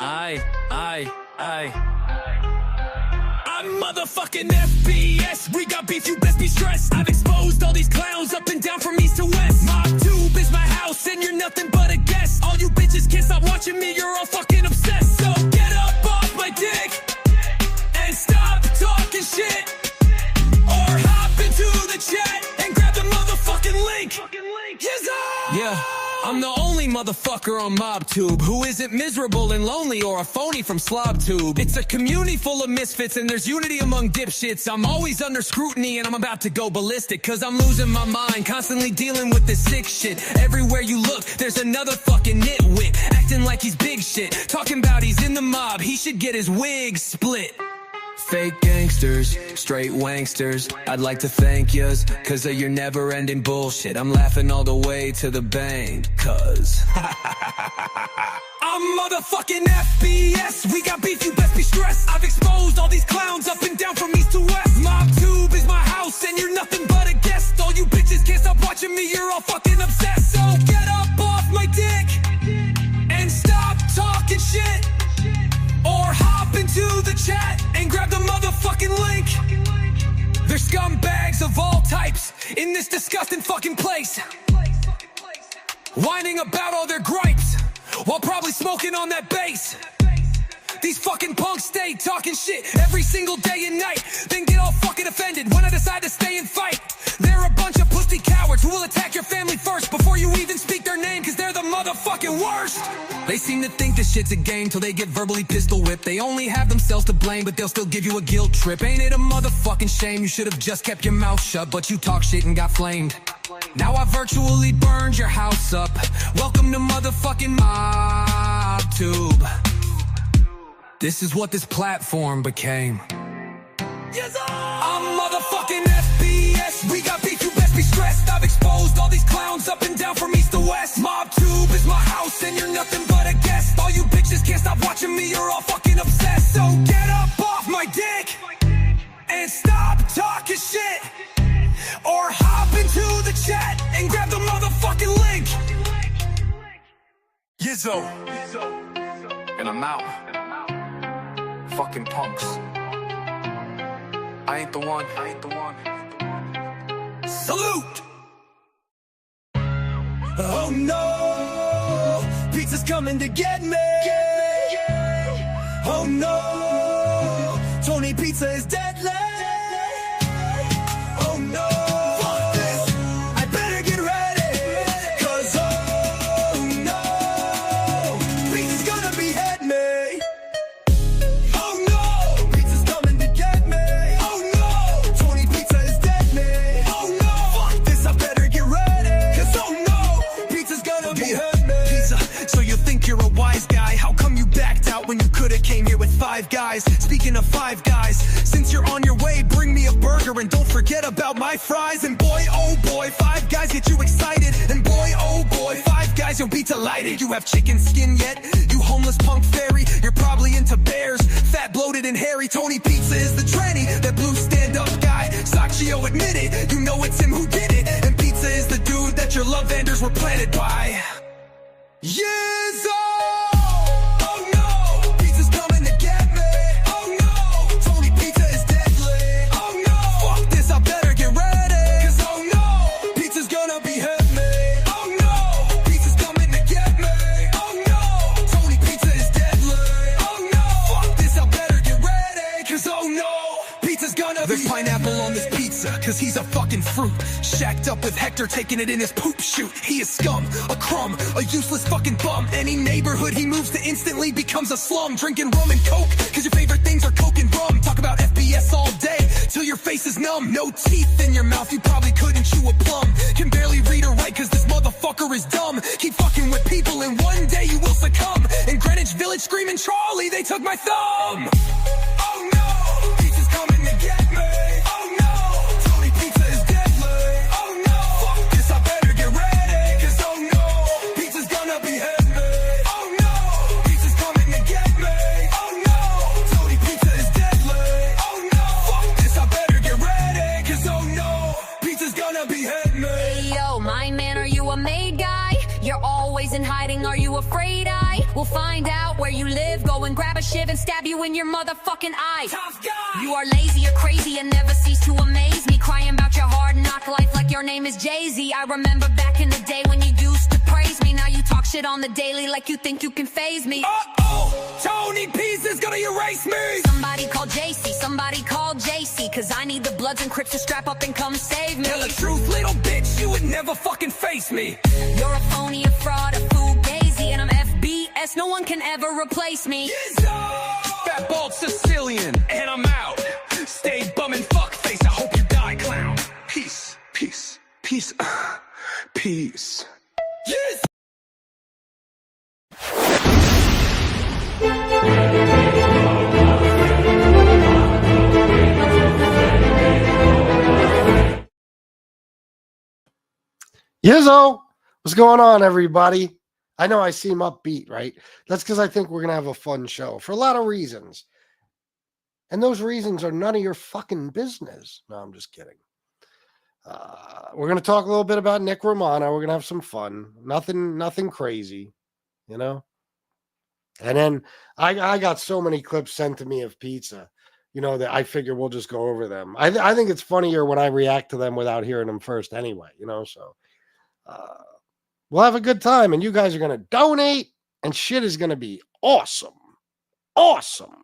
I'm motherfucking FBS. We got beef, you best be stressed. I've exposed all these clowns up and down from east to west. Mob tube is my house and you're nothing but a guest. All you bitches can't stop watching me, you're all fucking obsessed. So get up off my dick and stop talking shit, or hop into the chat and grab the motherfucking link. Yeah, I'm the only motherfucker on MobTube who isn't miserable and lonely or a phony from SlobTube. It's a community full of misfits and there's unity among dipshits. I'm always under scrutiny and I'm about to go ballistic, cause I'm losing my mind, constantly dealing with this sick shit. Everywhere you look, there's another fucking nitwit, acting like he's big shit, talking about he's in the mob, he should get his wig split. Fake gangsters, straight wanksters, I'd like to thank yous, cause of your never-ending bullshit. I'm laughing all the way to the bank, cause I'm motherfucking FBS. We got beef, you best be stressed. I've exposed all these clowns up and down from east to west. MobTube is my house and you're nothing but a guest. All you bitches can't stop watching me, you're all fucking obsessed. So get up off my dick and stop talking shit, or hop into the chat and grab the motherfucking link. There's scumbags of all types in this disgusting fucking place, whining about all their gripes while probably smoking on that bass. These fucking punks stay talking shit every single day and night, then get all fucking offended when I decide to stay and fight. They're a bunch of pussy cowards who will attack your family first before you even speak their name, cause they're the motherfucking worst. They seem to think this shit's a game till they get verbally pistol whipped. They only have themselves to blame, but they'll still give you a guilt trip. Ain't it a motherfucking shame? You should have just kept your mouth shut, but you talk shit and got flamed. Now I virtually burned your house up. Welcome to motherfucking MobTube. This is what this platform became. Yes, I'm motherfucking FBS. We got beef, you best be stressed. I've exposed all these clowns up and down from east to west. MobTube is my house and you're nothing but a guest. All you bitches can't stop watching me, you're all fucking obsessed. So get up off my dick and stop talking shit, or hop into the chat and grab the motherfucking link. Yizzo, and I'm out. Fucking punks. I ain't the one. Salute! Oh no, pizza's coming to get me. Oh no, Tony Pizza is deadly. Oh no, fuck this, I better get ready, cause oh no, pizza's gonna behead me. Oh no, pizza's coming to get me. Oh no, Tony Pizza is deadly. Oh no, fuck this, I better get ready, cause oh no, pizza's gonna behead me. Pizza, so you think you're a wise guy? How come you backed out when you could've came here with 5 guys? Speaking of 5 guys, since you're on your way, bring me a burger and don't forget about my fries. And boy, oh boy, 5 guys get you excited. And boy, oh boy, 5 guys, you'll be delighted. You have chicken skin yet? You homeless punk fairy? You're probably into bears, fat, bloated, and hairy. Tony Pizza is the tranny, that blue stand-up guy. Sacchio admitted, you know it's him who did it. And pizza is the dude that your love vendors were planted by. Yes, oh no, pizza's coming to get me. Oh no, Tony Pizza is deadly. Oh no, fuck this, I better get ready, cause oh no, pizza's gonna behead me. Oh no, pizza's coming to get me. Oh no, Tony Pizza is deadly. Oh no, fuck this, I better get ready, cause oh no, pizza's gonna There's pineapple on this pizza, cause he's a fucking fruit. Shacked up with Hector, taking it in his poop chute. He is scum, a crumb, a useless fucking bum. Any neighborhood he moves to instantly becomes a slum. Drinking rum and coke, cause your favorite things are coke and rum. Talk about FBS all day, till your face is numb. No teeth in your mouth, you probably couldn't chew a plum. Can barely read or write, cause this motherfucker is dumb. Keep fucking with people and one day you will succumb. In Greenwich Village screaming, Charlie, they took my thumb. Oh no, pizza's coming to get me. Oh no, Tony Pizza is deadly. Oh no, fuck this, I better get ready, cause oh no, pizza's gonna behead me. Oh no, pizza's coming to get me. Oh no, Tony Pizza is deadly. Oh no, fuck this, I better get ready, cause oh no, pizza's gonna behead me. Hey yo, my man, are you a made guy? You're always bodies in hiding. Are you afraid I will find out where you live? Go and grab a shiv and stab you in your motherfucking eye. Tough guy. You are lazy or crazy and never cease to amaze me. Crying about your hard knock life like your name is Jay-Z. I remember back in the day when you used to praise me. Now you talk shit on the daily like you think you can faze me. Uh-oh, Tony P's is gonna erase me. Somebody call JC, somebody call JC, cause I need the Bloods and Crips to strap up and come save me. Tell the truth, little bitch, you would never fucking face me. You're a phony, a fraud, a fugazi, and I'm FBS, no one can ever replace me. Fat Bald-Sicilian, and I'm out. Stay bumming fuckface, I hope you die, clown. Peace, peace, peace, peace. Yes! Yizzo, what's going on, everybody? I know I seem upbeat, right? That's because I think we're going to have a fun show for a lot of reasons. And those reasons are none of your fucking business. No, I'm just kidding. We're going to talk a little bit about Nick Romano. We're going to have some fun. Nothing crazy, you know? And then I got so many clips sent to me of pizza, you know, that I figure we'll just go over them. I think it's funnier when I react to them without hearing them first anyway, you know? So we'll have a good time, and you guys are going to donate, and shit is going to be awesome. Awesome.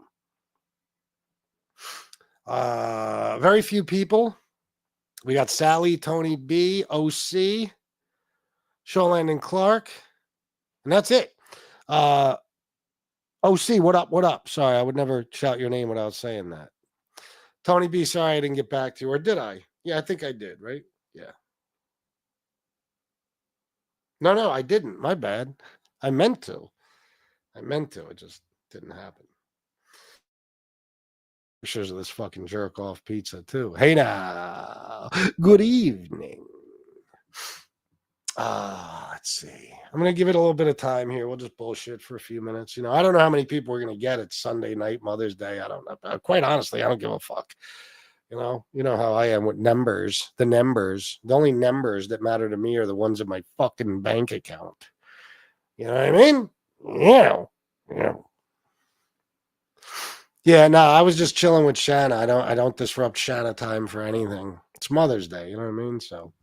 Very few people. We got Sally, Tony B, OC, Showland and Clark, and that's it. OC, what up? What up? Sorry, I would never shout your name without saying that. Tony B, sorry I didn't get back to you, or did I? Yeah, I think I did, right? Yeah. No, I didn't. My bad. I meant to. It just didn't happen. Pictures of this fucking jerk off pizza too. Hey now. Good evening. Let's see. I'm gonna give it a little bit of time here. We'll just bullshit for a few minutes. You know, I don't know how many people we're gonna get. It's Sunday night, Mother's Day. I don't know. Quite honestly, I don't give a fuck. You know how I am with numbers. The only numbers that matter to me are the ones in my fucking bank account. You know what I mean? Yeah. Yeah, no, I was just chilling with Shanna. I don't disrupt Shanna time for anything. It's Mother's Day, you know what I mean? So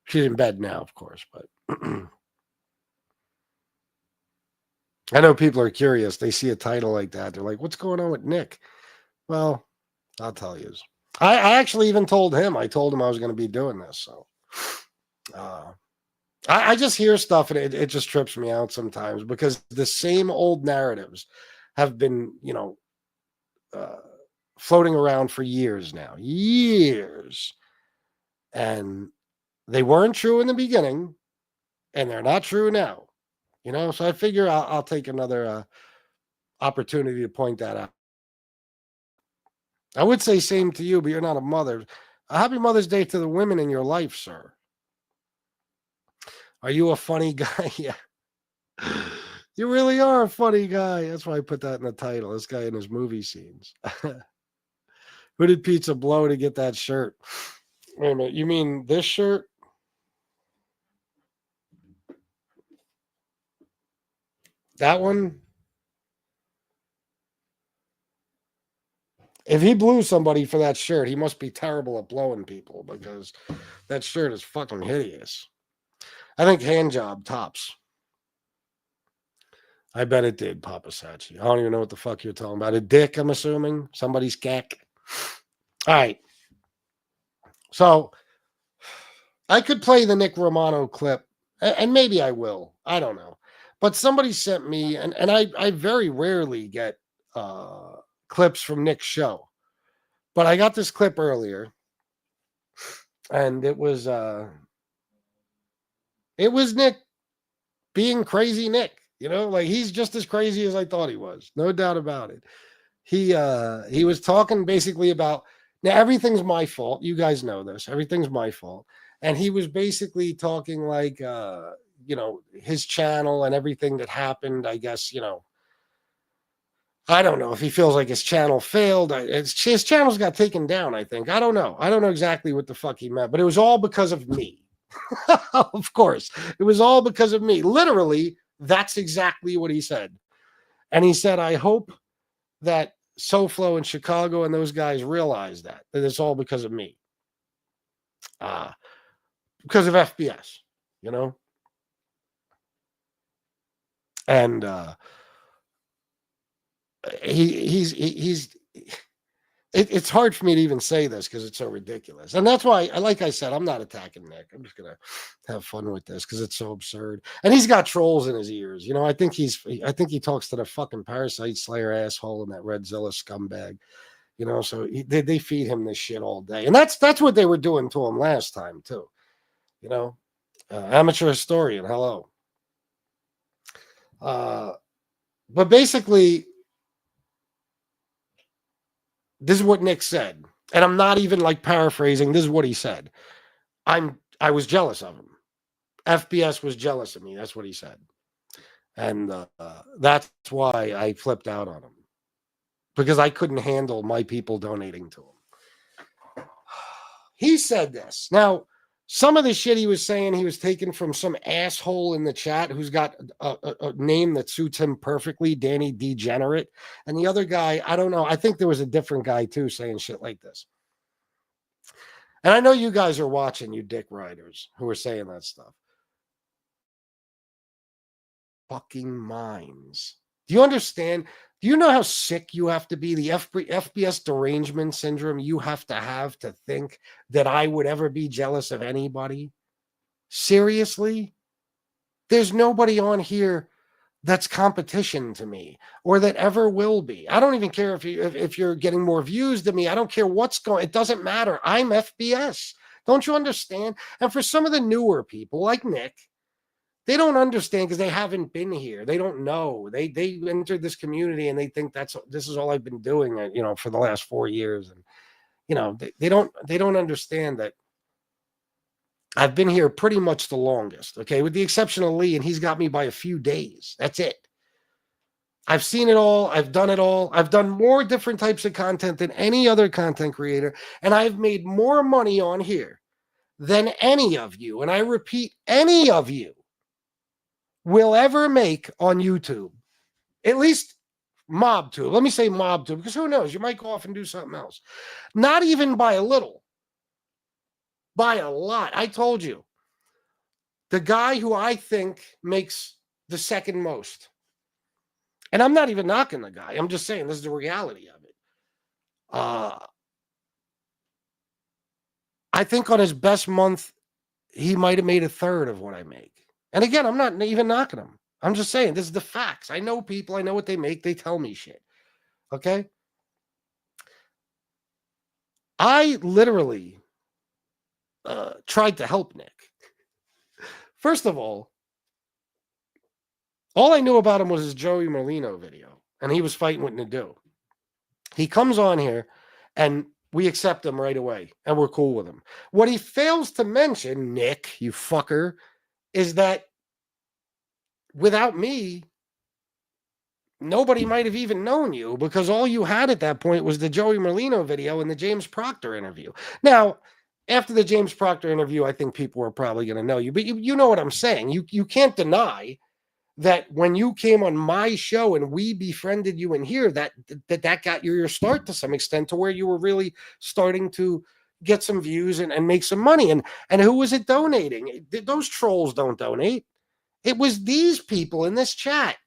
she's in bed now, of course, but I know people are curious. They see a title like that. They're like, what's going on with Nick? Well, I'll tell you. I actually even told him. I told him I was going to be doing this. So I just hear stuff, and it just trips me out sometimes, because the same old narratives have been, you know, floating around for years now. Years. And they weren't true in the beginning, and they're not true now. You know, so I figure I'll take another opportunity to point that out. I would say same to you, but you're not a mother. A happy Mother's Day to the women in your life, sir. Are you a funny guy? Yeah. You really are a funny guy. That's why I put that in the title. This guy in his movie scenes. Who did Pizza blow to get that shirt? Wait a minute. You mean this shirt? That one? If he blew somebody for that shirt, he must be terrible at blowing people, because that shirt is fucking hideous. I think hand job tops. I bet it did, Papa Sachi. I don't even know what the fuck you're talking about. A dick, I'm assuming? Somebody's cack? All right. So, I could play the Nick Romano clip, and maybe I will. I don't know. But somebody sent me, and I very rarely get clips from Nick's show. But I got this clip earlier, and it was Nick being crazy Nick. You know, like, he's just as crazy as I thought he was. No doubt about it. He was talking basically about, now everything's my fault. You guys know this. Everything's my fault. And he was basically talking like, you know, his channel and everything that happened. I guess, you know, I don't know if he feels like his channel failed. His channel's got taken down, I think. I don't know. I don't know exactly what the fuck he meant, but it was all because of me. Of course. It was all because of me. Literally, that's exactly what he said. And he said, I hope that SoFlo in Chicago and those guys realize that it's all because of me. Because of FBS, you know? And it's hard for me to even say this because it's so ridiculous. And that's why, like I said, I'm not attacking Nick. I'm just going to have fun with this because it's so absurd. And he's got trolls in his ears. You know, I think he talks to the fucking Parasite Slayer asshole and that Redzilla scumbag. You know, so they feed him this shit all day. And that's what they were doing to him last time, too. You know, amateur historian, hello. But basically, this is what Nick said. And I'm not even like paraphrasing. This is what he said. I was jealous of him. FBS was jealous of me. That's what he said. And that's why I flipped out on him. Because I couldn't handle my people donating to him. He said this. Now, some of the shit he was saying, he was taken from some asshole in the chat who's got a name that suits him perfectly, Danny Degenerate. And the other guy, I don't know. I think there was a different guy too saying shit like this. And I know you guys are watching, you dick riders who are saying that stuff. Fucking minds. Do you understand? Do you know how sick you have to be? The FBS derangement syndrome you have to think that I would ever be jealous of anybody? Seriously? There's nobody on here that's competition to me or that ever will be. I don't even care if you're getting more views than me. I don't care what's going. It doesn't matter. I'm FBS. Don't you understand? And for some of the newer people like Nick, they don't understand because they haven't been here. They don't know. They entered this community and they think this is all I've been doing, you know, for the last 4 years. And, you know, they don't understand that I've been here pretty much the longest, okay, with the exception of Lee, and he's got me by a few days. That's it. I've seen it all. I've done it all. I've done more different types of content than any other content creator, and I've made more money on here than any of you. And I repeat, any of you will ever make on YouTube, at least MobTube. Let me say MobTube, because who knows? You might go off and do something else. Not even by a little, by a lot. I told you, the guy who I think makes the second most, and I'm not even knocking the guy. I'm just saying this is the reality of it. I think on his best month, he might have made a third of what I make. And again, I'm not even knocking them. I'm just saying, this is the facts. I know people. I know what they make. They tell me shit. Okay? I literally tried to help Nick. First of all I knew about him was his Joey Merlino video, and he was fighting with Nadeau. He comes on here, and we accept him right away, and we're cool with him. What he fails to mention, Nick, you fucker, is that without me, nobody might have even known you, because all you had at that point was the Joey Merlino video and the James Proctor interview. Now, after the James Proctor interview, I think people were probably going to know you, but you know what I'm saying. You can't deny that when you came on my show and we befriended you in here, that got your start to some extent, to where you were really starting to get some views and make some money. And who was it donating? Those trolls don't donate. It was these people in this chat.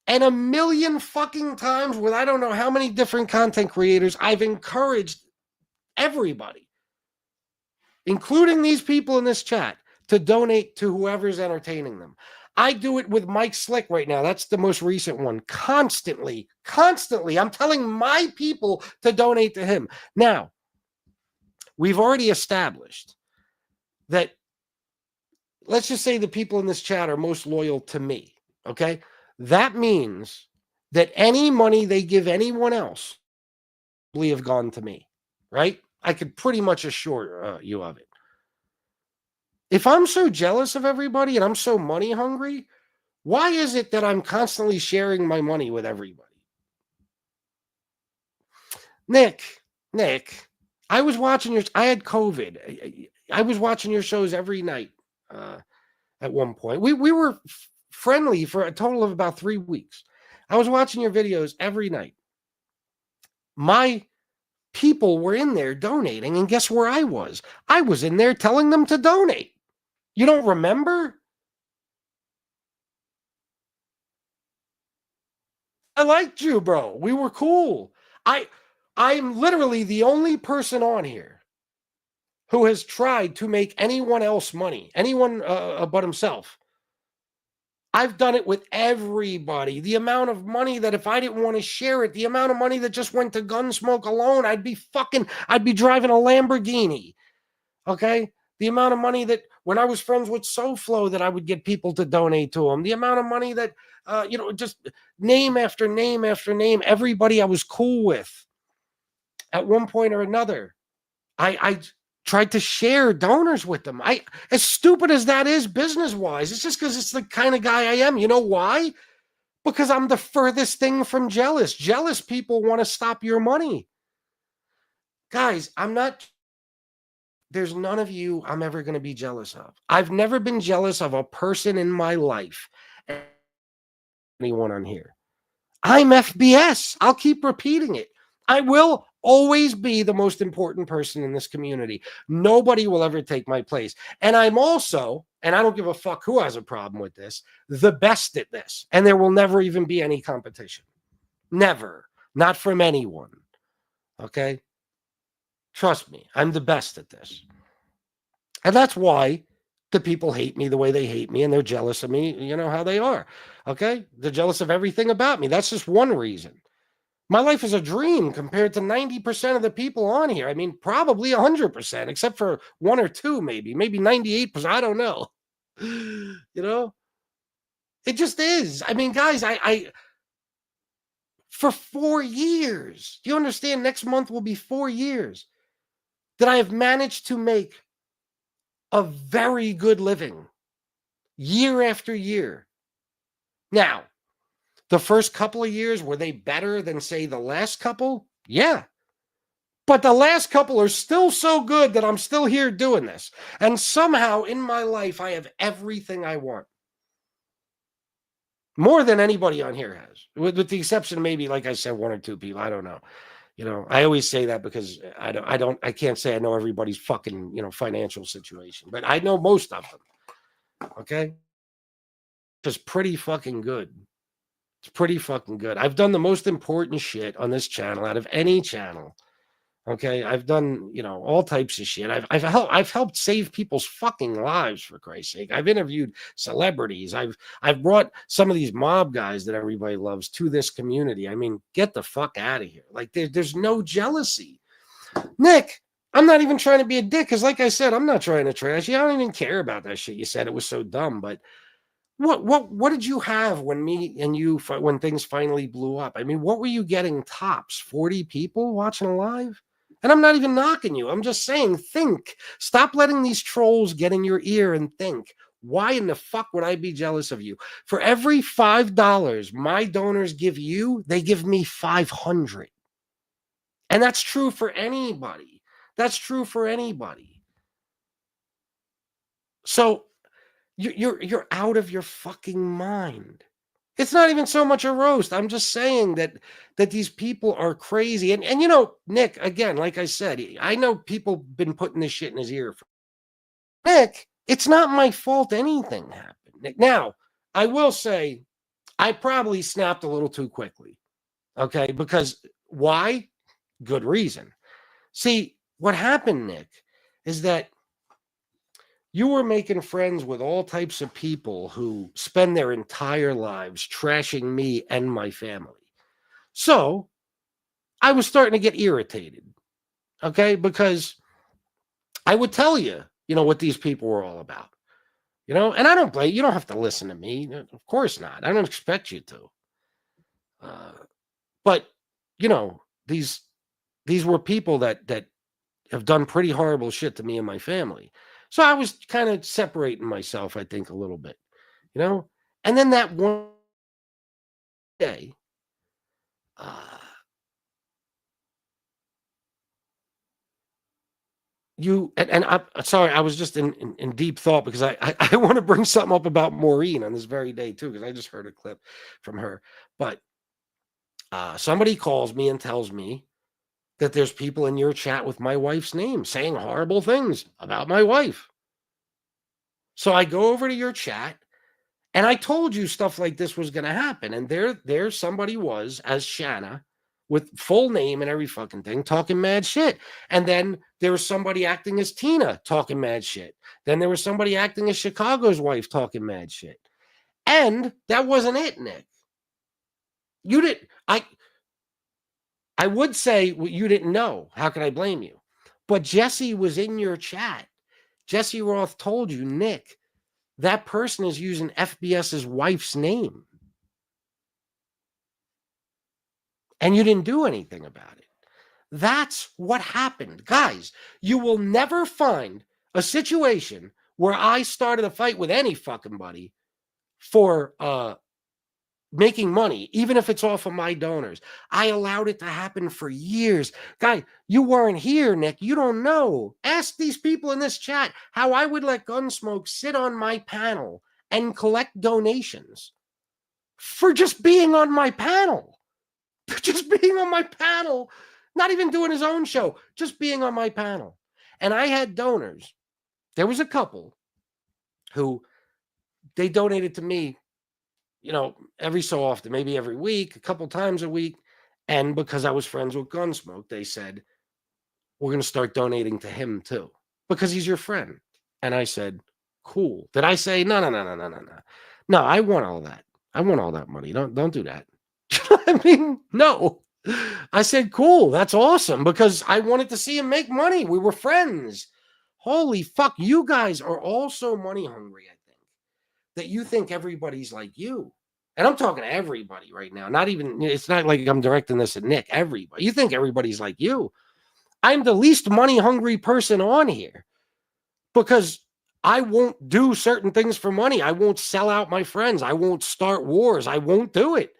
And a million fucking times with I don't know how many different content creators, I've encouraged everybody, including these people in this chat, to donate to whoever's entertaining them. I do it with Mike Slick right now. That's the most recent one. Constantly. I'm telling my people to donate to him. Now, we've already established that, let's just say the people in this chat are most loyal to me, okay? That means that any money they give anyone else will have gone to me, right? I could pretty much assure you of it. If I'm so jealous of everybody and I'm so money hungry, why is it that I'm constantly sharing my money with everybody? Nick, I was watching I had COVID. I was watching your shows every night at one point. We were friendly for a total of about 3 weeks. I was watching your videos every night. My people were in there donating, and guess where I was? I was in there telling them to donate. You don't remember? I liked you, bro. We were cool. I'm literally the only person on here who has tried to make anyone else money, anyone but himself. I've done it with everybody. The amount of money that if I didn't want to share it, the amount of money that just went to Gunsmoke alone, I'd be driving a Lamborghini. Okay? The amount of money that when I was friends with SoFlo that I would get people to donate to them. The amount of money that, just name after name after name, everybody I was cool with at one point or another. I tried to share donors with them. As stupid as that is business-wise, it's just because it's the kind of guy I am. You know why? Because I'm the furthest thing from jealous. Jealous people want to stop your money. Guys, there's none of you I'm ever going to be jealous of. I've never been jealous of a person in my life. Anyone on here. I'm FBS. I'll keep repeating it. I will always be the most important person in this community. Nobody will ever take my place. And I'm also, and I don't give a fuck who has a problem with this, the best at this. And there will never even be any competition. Never. Not from anyone. Okay? Trust me, I'm the best at this. And that's why the people hate me the way they hate me, and they're jealous of me, you know how they are. Okay? They're jealous of everything about me. That's just one reason. My life is a dream compared to 90% of the people on here. I mean, probably 100%, except for 1 or 2, maybe 98%. I don't know. You know, it just is. I mean, guys, I for 4 years, do you understand? Next month will be 4 years that I have managed to make a very good living year after year. Now, the first couple of years, were they better than, say, the last couple? Yeah. But the last couple are still so good that I'm still here doing this. And somehow in my life, I have everything I want. More than anybody on here has. With the exception of maybe, like I said, 1 or 2 people. I don't know. You know, I always say that because I can't say I know everybody's fucking, financial situation. But I know most of them. Okay? Just pretty fucking good. It's pretty fucking good. I've done the most important shit on this channel out of any channel. Okay, I've done, all types of shit. I've helped save people's fucking lives, for Christ's sake. I've interviewed celebrities. I've brought some of these mob guys that everybody loves to this community. I mean, get the fuck out of here. Like there's no jealousy. Nick, I'm not even trying to be a dick because, like I said, I'm not trying to trash you. I don't even care about that shit you said. It was so dumb, but. What did you have when when things finally blew up? I mean, what were you getting tops? 40 people watching live? And I'm not even knocking you. I'm just saying, think. Stop letting these trolls get in your ear and think. Why in the fuck would I be jealous of you? For every $5 my donors give you, they give me 500. And that's true for anybody. That's true for anybody. So you're out of your fucking mind. It's not even so much a roast. I'm just saying that these people are crazy. And Nick, again, like I said, I know people been putting this shit in his ear. Nick, it's not my fault anything happened. Nick, now, I will say I probably snapped a little too quickly. Okay? Because why? Good reason. See, what happened, Nick, is that you were making friends with all types of people who spend their entire lives trashing me and my family. So I was starting to get irritated, okay? Because I would tell you, what these people were all about, and I don't blame you. You don't have to listen to me. Of course not. I don't expect you to. But, these were people that have done pretty horrible shit to me and my family. So I was kind of separating myself, I think, a little bit, And then that one day, and I'm sorry, I was just in deep thought because I want to bring something up about Maureen on this very day too, because I just heard a clip from her. But somebody calls me and tells me that there's people in your chat with my wife's name saying horrible things about my wife. So I go over to your chat, and I told you stuff like this was going to happen. And there somebody was as Shanna with full name and every fucking thing talking mad shit. And then there was somebody acting as Tina talking mad shit. Then there was somebody acting as Chicago's wife talking mad shit. And that wasn't it, Nick. You didn't. I would say you didn't know. How can I blame you? But Jesse was in your chat. Jesse Roth told you, Nick, that person is using FBS's wife's name. And you didn't do anything about it. That's what happened. Guys, you will never find a situation where I started a fight with any fucking buddy for making money, even if it's off of my donors. I allowed it to happen for years. Guy, you weren't here, Nick. You don't know. Ask these people in this chat how I would let Gunsmoke sit on my panel and collect donations for just being on my panel. Just being on my panel, not even doing his own show, just being on my panel. And I had donors. There was a couple who they donated to me, every so often, maybe every week, a couple times a week. And because I was friends with Gunsmoke, they said, we're going to start donating to him too, because he's your friend. And I said, cool. Did I say, no. No, I want all that. I want all that money. Don't do that. I mean, no. I said, cool. That's awesome, because I wanted to see him make money. We were friends. Holy fuck. You guys are all so money hungry, I think, that you think everybody's like you. And I'm talking to everybody right now. It's not like I'm directing this at Nick. Everybody. You think everybody's like you. I'm the least money hungry person on here because I won't do certain things for money. I won't sell out my friends. I won't start wars. I won't do it.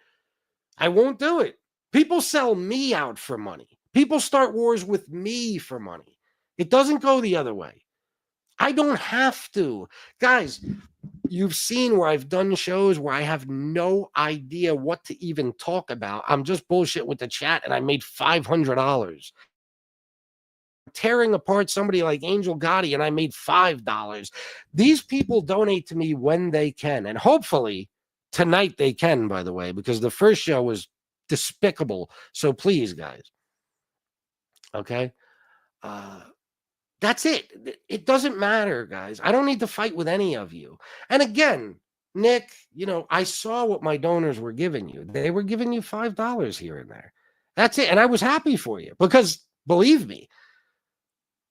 People sell me out for money. People start wars with me for money. It doesn't go the other way. I don't have to. Guys, you've seen where I've done shows where I have no idea what to even talk about. I'm just bullshit with the chat, and I made $500. Tearing apart somebody like Angel Gotti, and I made $5. These people donate to me when they can, and hopefully tonight they can, by the way, because the first show was despicable. So please, guys. Okay? That's it. It doesn't matter, guys. I don't need to fight with any of you. And again, Nick, I saw what my donors were giving you. They were giving you $5 here and there. That's it. And I was happy for you because, believe me,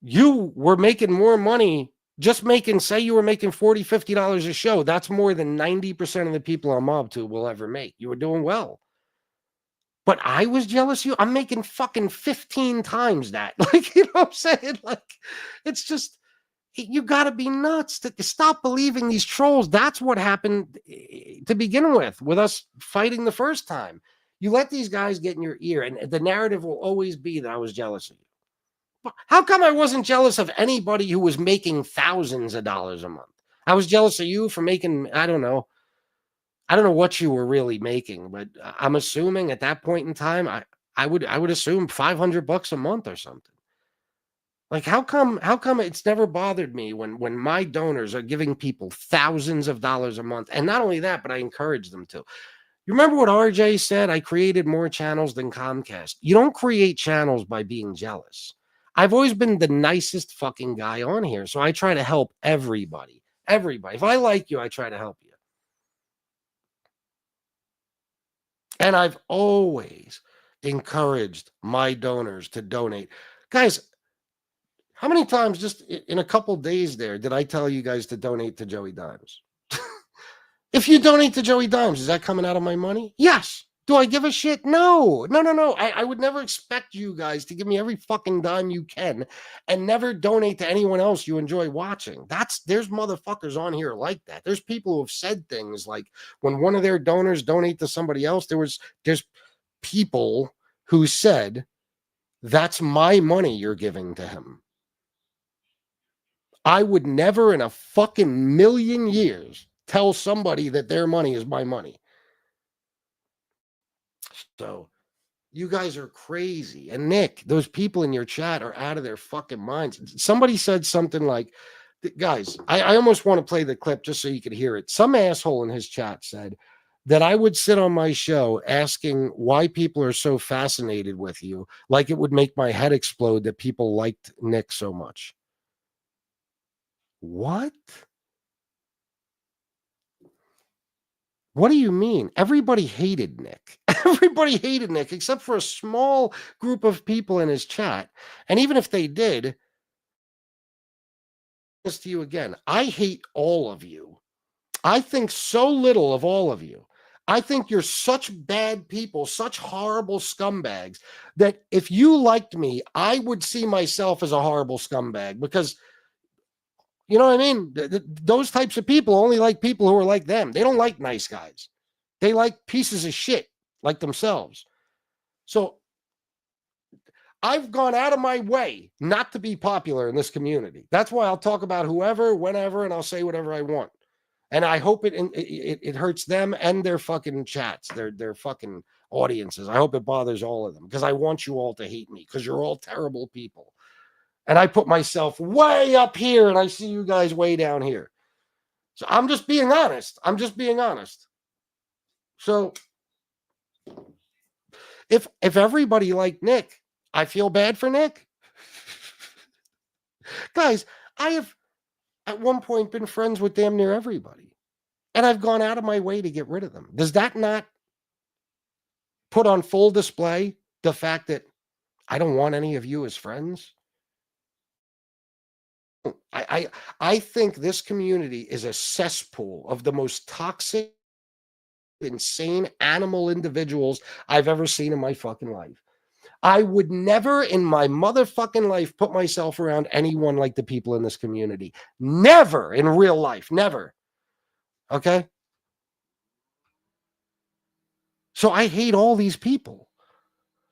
you were making more money say you were making $40, $50 a show. That's more than 90% of the people on MobTube will ever make. You were doing well. But I was jealous of you. I'm making fucking 15 times that. Like, you know what I'm saying? Like, it's just, you got to be nuts to stop believing these trolls. That's what happened to begin with us fighting the first time. You let these guys get in your ear, and the narrative will always be that I was jealous of you. How come I wasn't jealous of anybody who was making thousands of dollars a month? I was jealous of you for making, I don't know what you were really making, but I'm assuming at that point in time, I would assume $500 a month or something. Like, how come it's never bothered me when my donors are giving people thousands of dollars a month? And not only that, but I encourage them to. You remember what RJ said? I created more channels than Comcast. You don't create channels by being jealous. I've always been the nicest fucking guy on here, so I try to help everybody. Everybody. If I like you, I try to help you. And I've always encouraged my donors to donate. Guys, how many times just in a couple days there did I tell you guys to donate to Joey Dimes? If you donate to Joey Dimes, is that coming out of my money? Yes. Do I give a shit? No. I would never expect you guys to give me every fucking dime you can and never donate to anyone else you enjoy watching. There's motherfuckers on here like that. There's people who have said things like when one of their donors donate to somebody else, there's people who said, that's my money you're giving to him. I would never in a fucking million years tell somebody that their money is my money. So you guys are crazy. And Nick, those people in your chat are out of their fucking minds. Somebody said something like, guys, I almost want to play the clip just so you could hear it. Some asshole in his chat said that I would sit on my show asking why people are so fascinated with you, like it would make my head explode that people liked Nick so much. What? What do you mean? Everybody hated Nick. Everybody hated Nick except for a small group of people in his chat. And even if they did, this to you again, I hate all of you. I think so little of all of you. I think you're such bad people, such horrible scumbags, that if you liked me, I would see myself as a horrible scumbag because, you know what I mean? Those types of people only like people who are like them. They don't like nice guys. They like pieces of shit like themselves. So I've gone out of my way not to be popular in this community. That's why I'll talk about whoever, whenever, and I'll say whatever I want. And I hope it hurts them and their fucking chats, their fucking audiences. I hope it bothers all of them because I want you all to hate me because you're all terrible people. And I put myself way up here and I see you guys way down here. So I'm just being honest. I'm just being honest. So if everybody liked Nick, I feel bad for Nick. Guys, I have at one point been friends with damn near everybody. And I've gone out of my way to get rid of them. Does that not put on full display the fact that I don't want any of you as friends? I think this community is a cesspool of the most toxic, insane animal individuals I've ever seen in my fucking life. I would never in my motherfucking life put myself around anyone like the people in this community. Never in real life. Never. Okay? So I hate all these people.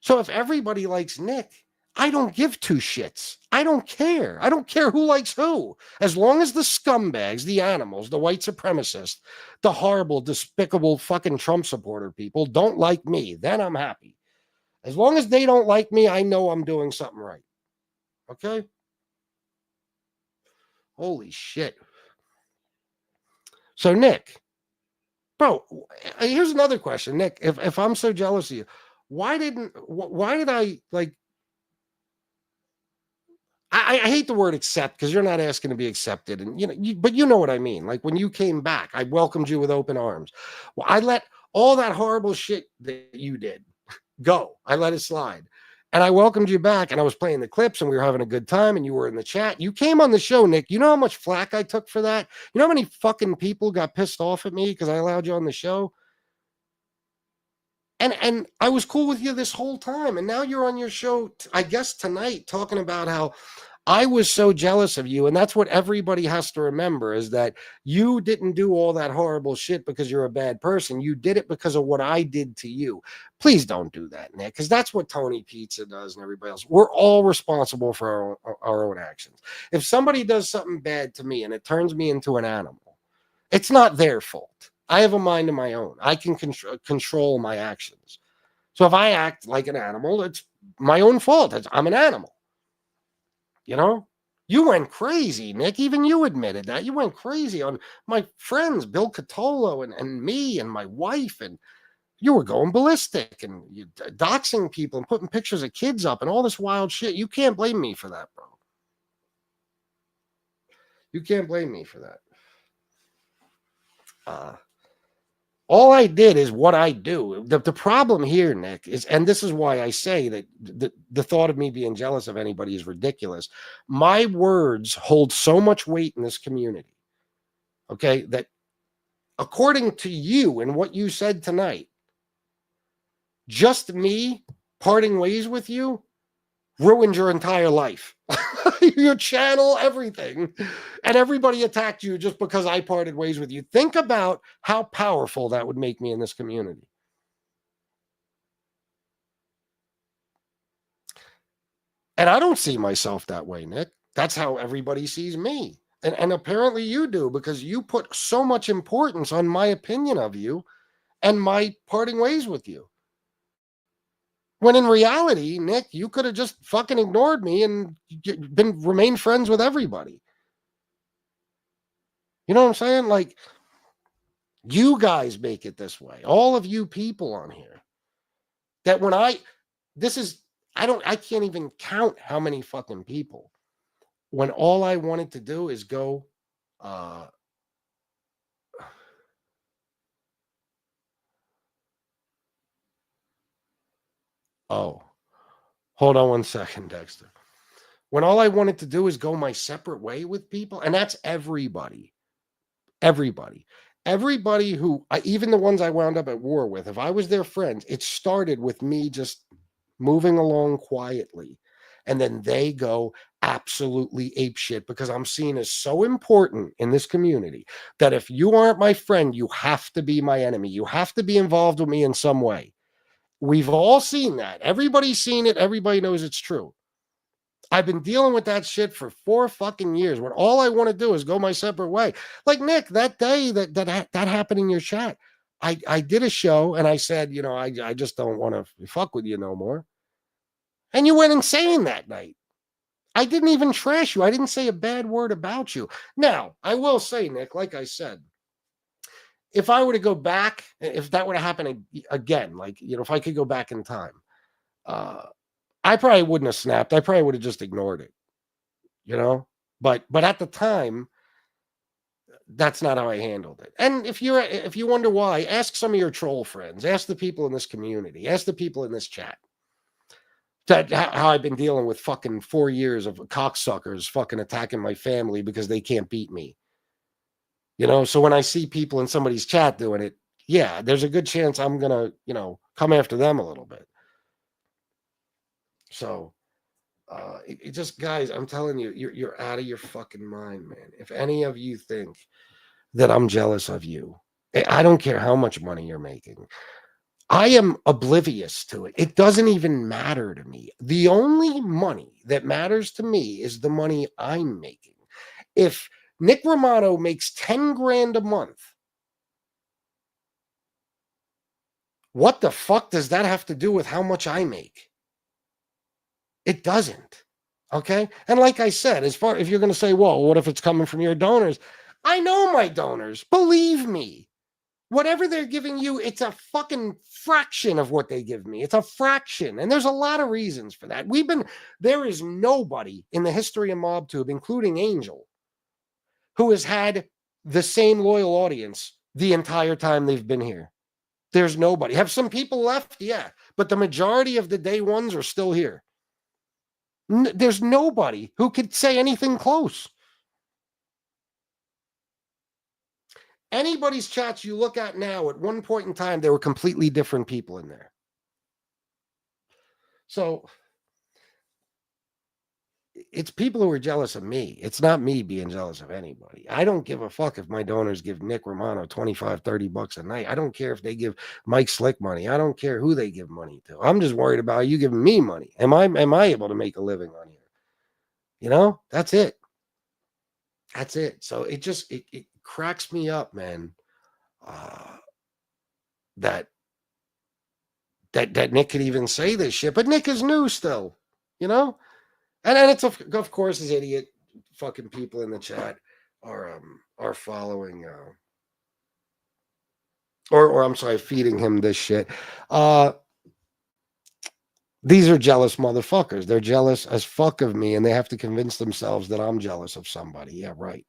So if everybody likes Nick, I don't give two shits. I don't care. I don't care who likes who. As long as the scumbags, the animals, the white supremacists, the horrible, despicable fucking Trump supporter people don't like me, then I'm happy. As long as they don't like me, I know I'm doing something right. Okay? Holy shit. So Nick, bro, here's another question. Nick, if I'm so jealous of you, why did I like, I hate the word accept because you're not asking to be accepted. And, but you know what I mean? Like when you came back, I welcomed you with open arms. Well, I let all that horrible shit that you did go. I let it slide. And I welcomed you back and I was playing the clips and we were having a good time and you were in the chat. You came on the show, Nick. You know how much flack I took for that? You know how many fucking people got pissed off at me because I allowed you on the show? And I was cool with you this whole time. And now you're on your show, I guess tonight, talking about how I was so jealous of you. And that's what everybody has to remember is that you didn't do all that horrible shit because you're a bad person. You did it because of what I did to you. Please don't do that, Nick, because that's what Tony Pizza does and everybody else. We're all responsible for our own actions. If somebody does something bad to me and it turns me into an animal, it's not their fault. I have a mind of my own. I can control my actions. So if I act like an animal, it's my own fault. I'm an animal. You went crazy, Nick. Even you admitted that. You went crazy on my friends, Bill Catolo and me and my wife. And you were going ballistic and you doxing people and putting pictures of kids up and all this wild shit. You can't blame me for that, bro. You can't blame me for that. All I did is what I do. The problem here, Nick, is, and this is why I say that the thought of me being jealous of anybody is ridiculous. My words hold so much weight in this community, okay, that according to you and what you said tonight, just me parting ways with you ruined your entire life. Your channel, everything. And everybody attacked you just because I parted ways with you. Think about how powerful that would make me in this community. And I don't see myself that way, Nick. That's how everybody sees me. And apparently you do, because you put so much importance on my opinion of you and my parting ways with you. When in reality, Nick, you could have just fucking ignored me and remained friends with everybody. You know what I'm saying? Like, you guys make it this way. All of you people on here. That when I can't even count how many fucking people. When all I wanted to do is go, oh, hold on one second, Dexter. When all I wanted to do is go my separate way with people, and that's everybody. Everybody who, even the ones I wound up at war with, if I was their friend, it started with me just moving along quietly. And then they go absolutely apeshit because I'm seen as so important in this community that if you aren't my friend, you have to be my enemy. You have to be involved with me in some way. We've all seen that. Everybody's seen it. Everybody knows it's true. I've been dealing with that shit for 4 fucking years when all I want to do is go my separate way. Like, Nick, that day that happened in your chat, I did a show and I said, you know, I just don't want to fuck with you no more. And you went insane that night. I didn't even trash you. I didn't say a bad word about you. Now, I will say, Nick, like I said, if I were to go back, if that were to happen again, like, you know, if I could go back in time, I probably wouldn't have snapped. I probably would have just ignored it, you know. But at the time, that's not how I handled it. And if you wonder why, ask some of your troll friends. Ask the people in this community. Ask the people in this chat. How I've been dealing with fucking 4 years of cocksuckers fucking attacking my family because they can't beat me. You know, so when I see people in somebody's chat doing it, yeah, there's a good chance I'm gonna, you know, come after them a little bit. So, it just, guys, I'm telling you, you're out of your fucking mind, man. If any of you think that I'm jealous of you, I don't care how much money you're making. I am oblivious to it. It doesn't even matter to me. The only money that matters to me is the money I'm making. If Nick Romano makes 10 grand a month, what the fuck does that have to do with how much I make? It doesn't. Okay. And like I said, if you're going to say, well, what if it's coming from your donors? I know my donors. Believe me. Whatever they're giving you, it's a fucking fraction of what they give me. It's a fraction. And there's a lot of reasons for that. There is nobody in the history of MobTube, including Angel, who has had the same loyal audience the entire time they've been here. There's nobody. Have some people left? Yeah. But the majority of the day ones are still here. There's nobody who could say anything close. Anybody's chats you look at now, at one point in time, there were completely different people in there. So it's people who are jealous of me. It's not me being jealous of anybody. I don't give a fuck if my donors give Nick Romano 25, 30 bucks a night. I don't care if they give Mike Slick money. I don't care who they give money to. I'm just worried about you giving me money. Am I able to make a living on here? You know, that's it. That's it. So it cracks me up, man. That Nick could even say this shit, but Nick is new still, you know? And it's of course his idiot fucking people in the chat are following or I'm sorry, feeding him this shit. These are jealous motherfuckers. They're jealous as fuck of me, and they have to convince themselves that I'm jealous of somebody. Yeah, right.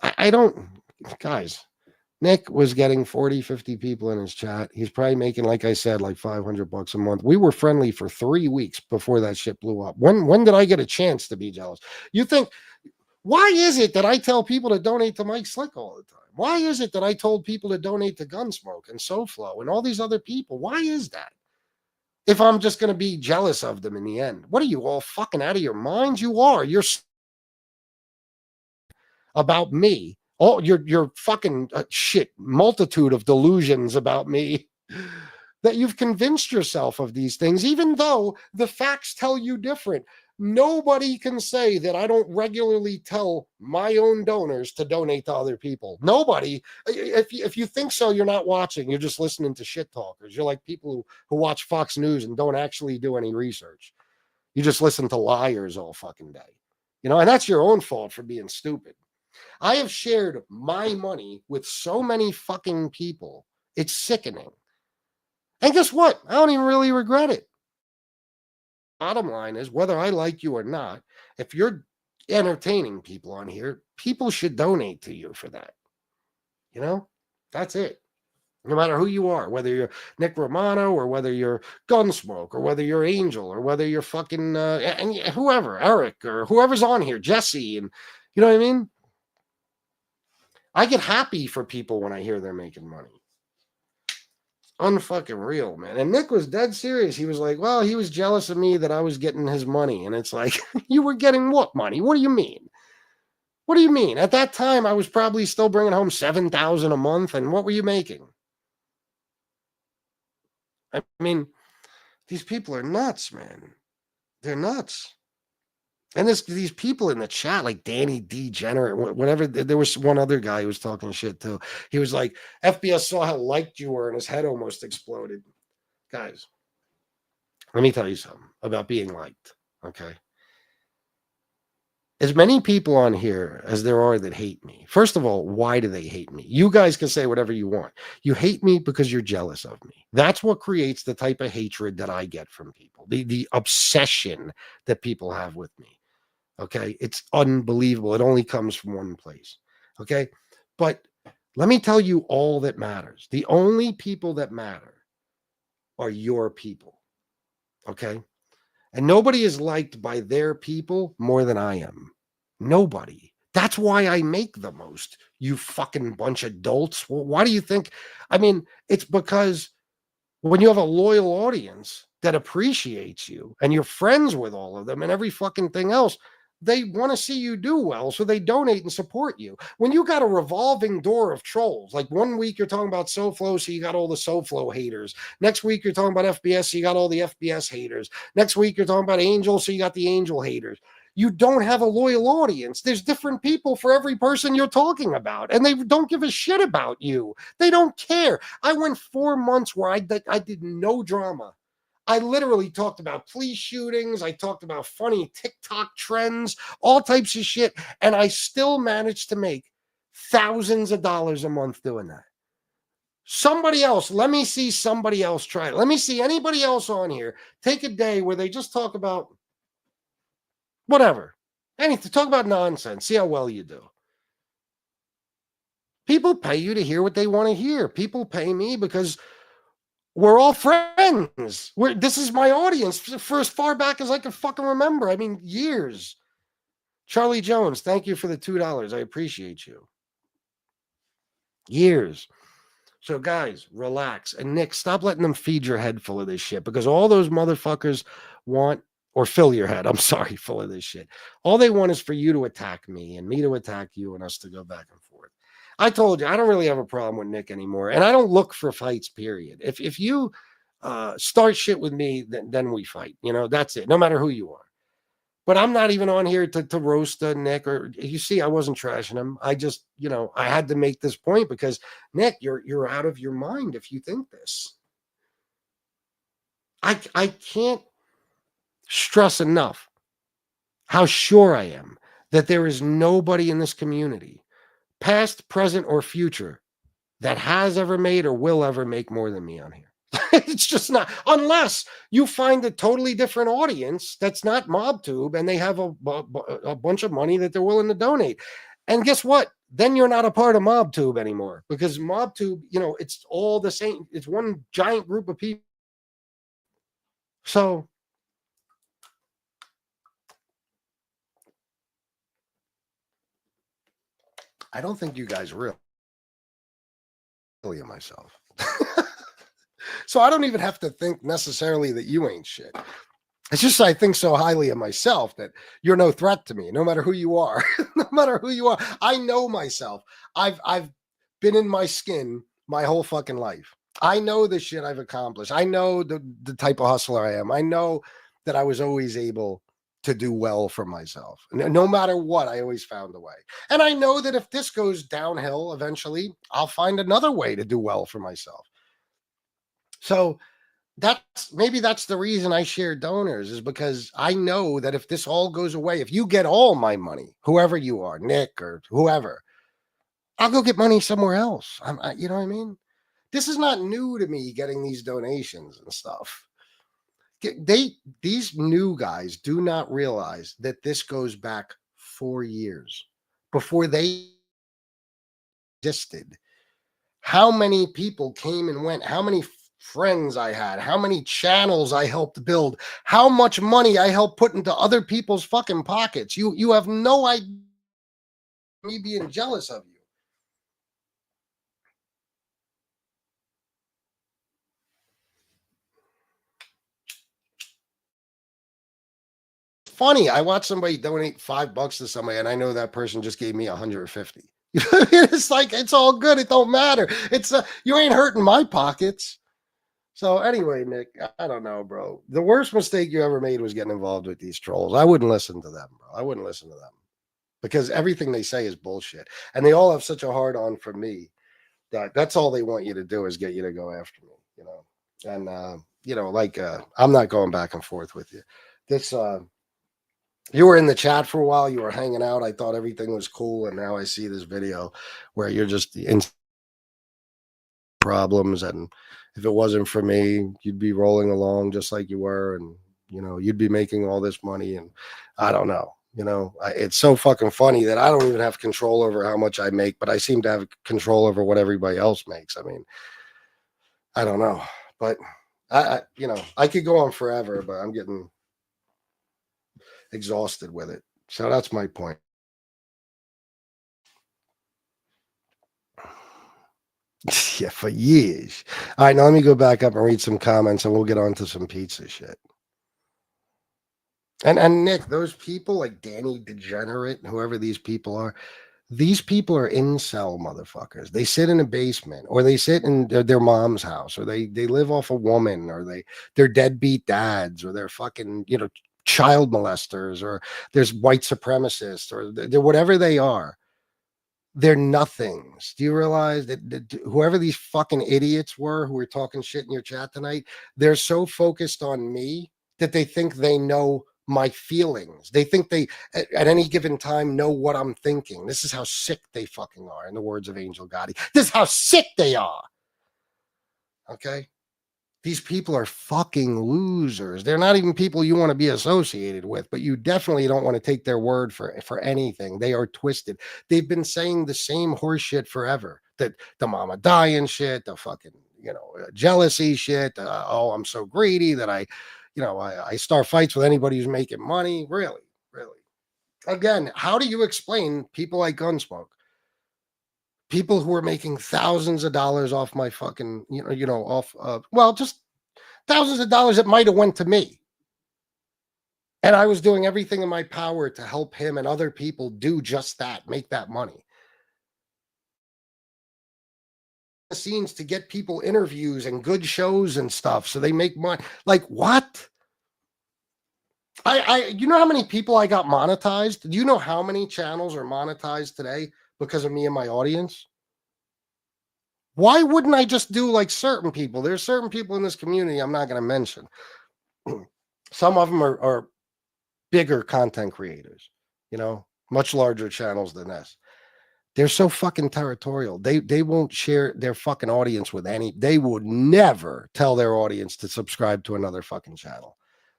I don't, guys. Nick was getting 40, 50 people in his chat. He's probably making, like I said, like 500 bucks a month. We were friendly for 3 weeks before that shit blew up. When did I get a chance to be jealous? You think, why is it that I tell people to donate to Mike Slick all the time? Why is it that I told people to donate to Gunsmoke and SoFlo and all these other people? Why is that? If I'm just going to be jealous of them in the end. What are you, all fucking out of your minds? You are. You're about me. Oh, your fucking shit, multitude of delusions about me that you've convinced yourself of these things, even though the facts tell you different. Nobody can say that I don't regularly tell my own donors to donate to other people. Nobody. If you think so, you're not watching. You're just listening to shit talkers. You're like people who watch Fox News and don't actually do any research. You just listen to liars all fucking day. And that's your own fault for being stupid. I have shared my money with so many fucking people. It's sickening. And guess what? I don't even really regret it. Bottom line is, whether I like you or not, if you're entertaining people on here, people should donate to you for that. That's it. No matter who you are, whether you're Nick Romano or whether you're Gunsmoke or whether you're Angel or whether you're fucking and whoever, Eric or whoever's on here, Jesse, and you know what I mean? I get happy for people when I hear they're making money. Unfucking real, man. And Nick was dead serious. He was like, well, he was jealous of me that I was getting his money. And it's like, you were getting what money? What do you mean? What do you mean? At that time, I was probably still bringing home $7,000 a month. And what were you making? I mean, these people are nuts, man. They're nuts. And these people in the chat, like Danny Degenerate, whatever. There was one other guy who was talking shit too. He was like, FBS saw how liked you were, and his head almost exploded. Guys, let me tell you something about being liked, okay? As many people on here as there are that hate me. First of all, why do they hate me? You guys can say whatever you want. You hate me because you're jealous of me. That's what creates the type of hatred that I get from people, the obsession that people have with me. Okay, it's unbelievable. It only comes from one place. Okay, but let me tell you all that matters. The only people that matter are your people. Okay, and nobody is liked by their people more than I am. Nobody. That's why I make the most. You fucking bunch of dolts. Well, why do you think? I mean, it's because when you have a loyal audience that appreciates you and you're friends with all of them and every fucking thing else, they want to see you do well, so they donate and support you. When you got a revolving door of trolls, like one week you're talking about SoFlo, so you got all the SoFlo haters. Next week you're talking about FBS, so you got all the FBS haters. Next week you're talking about Angel, so you got the Angel haters. You don't have a loyal audience. There's different people for every person you're talking about, and they don't give a shit about you. They don't care. I went 4 months where I did no drama. I literally talked about police shootings. I talked about funny TikTok trends, all types of shit. And I still managed to make thousands of dollars a month doing that. Somebody else, let me see somebody else try it. Let me see anybody else on here take a day where they just talk about whatever, anything, talk about nonsense, see how well you do. People pay you to hear what they want to hear. People pay me because we're all friends. This is my audience for as far back as I can fucking remember. I mean, years. Charlie Jones, thank you for the $2. I appreciate you. Years. So, guys, relax. And Nick, stop letting them feed your head full of this shit, because all those motherfuckers want, or fill your head, I'm sorry, full of this shit. All they want is for you to attack me and me to attack you and us to go back and forth. I told you, I don't really have a problem with Nick anymore. And I don't look for fights, period. If you start shit with me, then we fight. That's it. No matter who you are. But I'm not even on here to roast Nick. Or you see, I wasn't trashing him. I just, I had to make this point because, Nick, you're out of your mind if you think this. I can't stress enough how sure I am that there is nobody in this community, past, present, or future, that has ever made or will ever make more than me on here. It's just not, unless you find a totally different audience that's not MobTube and they have a bunch of money that they're willing to donate. And guess what? Then you're not a part of MobTube anymore, because MobTube, it's all the same. It's one giant group of people. So I don't think you guys really of myself. So I don't even have to think necessarily that you ain't shit. It's just I think so highly of myself that you're no threat to me, no matter who you are. No matter who you are. I know myself. I've been in my skin my whole fucking life. I know the shit I've accomplished. I know the type of hustler I am. I know that I was always able to do well for myself. No matter what, I always found a way. And I know that if this goes downhill eventually, I'll find another way to do well for myself. So maybe that's the reason I share donors, is because I know that if this all goes away, if you get all my money, whoever you are, Nick or whoever, I'll go get money somewhere else. You know what I mean? This is not new to me, getting these donations and stuff. These new guys do not realize that this goes back 4 years before they existed. How many people came and went? How many friends I had? How many channels I helped build? How much money I helped put into other people's fucking pockets? You have no idea. Me being jealous of you. Funny, I watched somebody donate $5 to somebody, and I know that person just gave me 150. It's like, it's all good. It don't matter. It's you ain't hurting my pockets. So anyway, Nick, I don't know, bro. The worst mistake you ever made was getting involved with these trolls. I wouldn't listen to them, bro. I wouldn't listen to them because everything they say is bullshit, and they all have such a hard on for me that that's all they want you to do is get you to go after me, you know. And like I'm not going back and forth with you. This you were in the chat for a while. You were hanging out. I thought everything was cool. And now I see this video where you're just in problems. And if it wasn't for me, you'd be rolling along just like you were. And, you'd be making all this money. And I don't know, it's so fucking funny that I don't even have control over how much I make, but I seem to have control over what everybody else makes. I mean, I don't know, but I could go on forever, but I'm getting exhausted with it. So that's my point. Yeah, for years. All right, now let me go back up and read some comments and we'll get on to some pizza shit. And Nick, those people like Danny Degenerate, whoever these people are incel motherfuckers. They sit in a basement, or they sit in their mom's house, or they live off a woman, or they're deadbeat dads, or they're fucking, child molesters, or there's white supremacists, or they're whatever they are. They're nothings. Do you realize that whoever these fucking idiots were who were talking shit in your chat tonight, they're so focused on me that they think they know my feelings. They think they at any given time know what I'm thinking. This is how sick they fucking are, in the words of Angel Gotti. This is how sick they are. Okay? These people are fucking losers. They're not even people you want to be associated with, but you definitely don't want to take their word for anything. They are twisted. They've been saying the same horse shit forever. That the mama dying shit, the fucking, jealousy shit. Oh, I'm so greedy that I start fights with anybody who's making money. Really, really. Again, how do you explain people like Gunsmoke? People who are making thousands of dollars off my fucking, just thousands of dollars that might have went to me. And I was doing everything in my power to help him and other people do just that, make that money. Scenes to get people interviews and good shows and stuff so they make money. Like, what? You know how many people I got monetized? Do you know how many channels are monetized today because of me and my audience? Why wouldn't I just do like certain people? There's certain people in this community I'm not going to mention. Some of them are bigger content creators, much larger channels than this. They're so fucking territorial. They won't share their fucking audience with they would never tell their audience to subscribe to another fucking channel.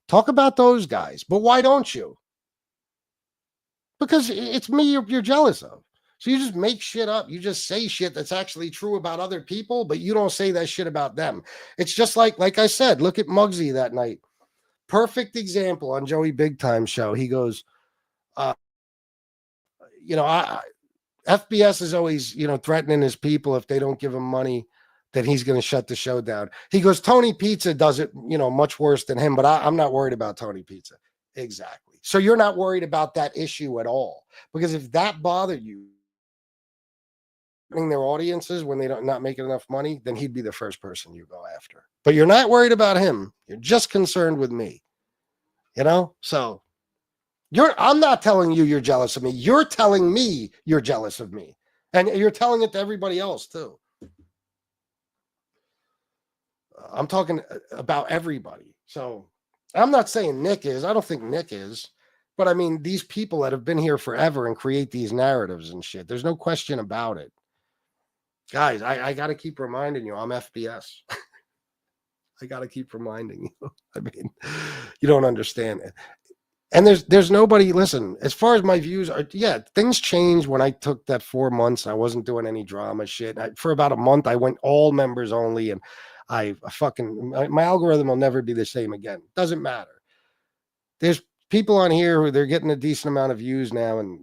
Talk about those guys. But why don't you? Because it's me you're jealous of. So you just make shit up. You just say shit that's actually true about other people, but you don't say that shit about them. It's just like I said, look at Muggsy that night. Perfect example on Joey Big Time show. He goes, FBS is always, threatening his people if they don't give him money, that he's going to shut the show down. He goes, Tony Pizza does it, much worse than him, but I'm not worried about Tony Pizza. Exactly. So you're not worried about that issue at all, because if that bothered you, their audiences when they don't not making enough money, then he'd be the first person you go after. But you're not worried about him. You're just concerned with me. So I'm not telling you you're jealous of me. You're telling me you're jealous of me. And you're telling it to everybody else too. I'm talking about everybody. So I'm not saying Nick is. I don't think Nick is. But I mean, these people that have been here forever and create these narratives and shit, there's no question about it. Guys, I got to keep reminding you, I'm FBS. I got to keep reminding you. I mean, you don't understand it. And there's nobody, listen, as far as my views are, yeah, things changed when I took that 4 months. I wasn't doing any drama shit. For about a month, I went all members only, and I fucking, my algorithm will never be the same again. Doesn't matter. There's people on here who they're getting a decent amount of views now, and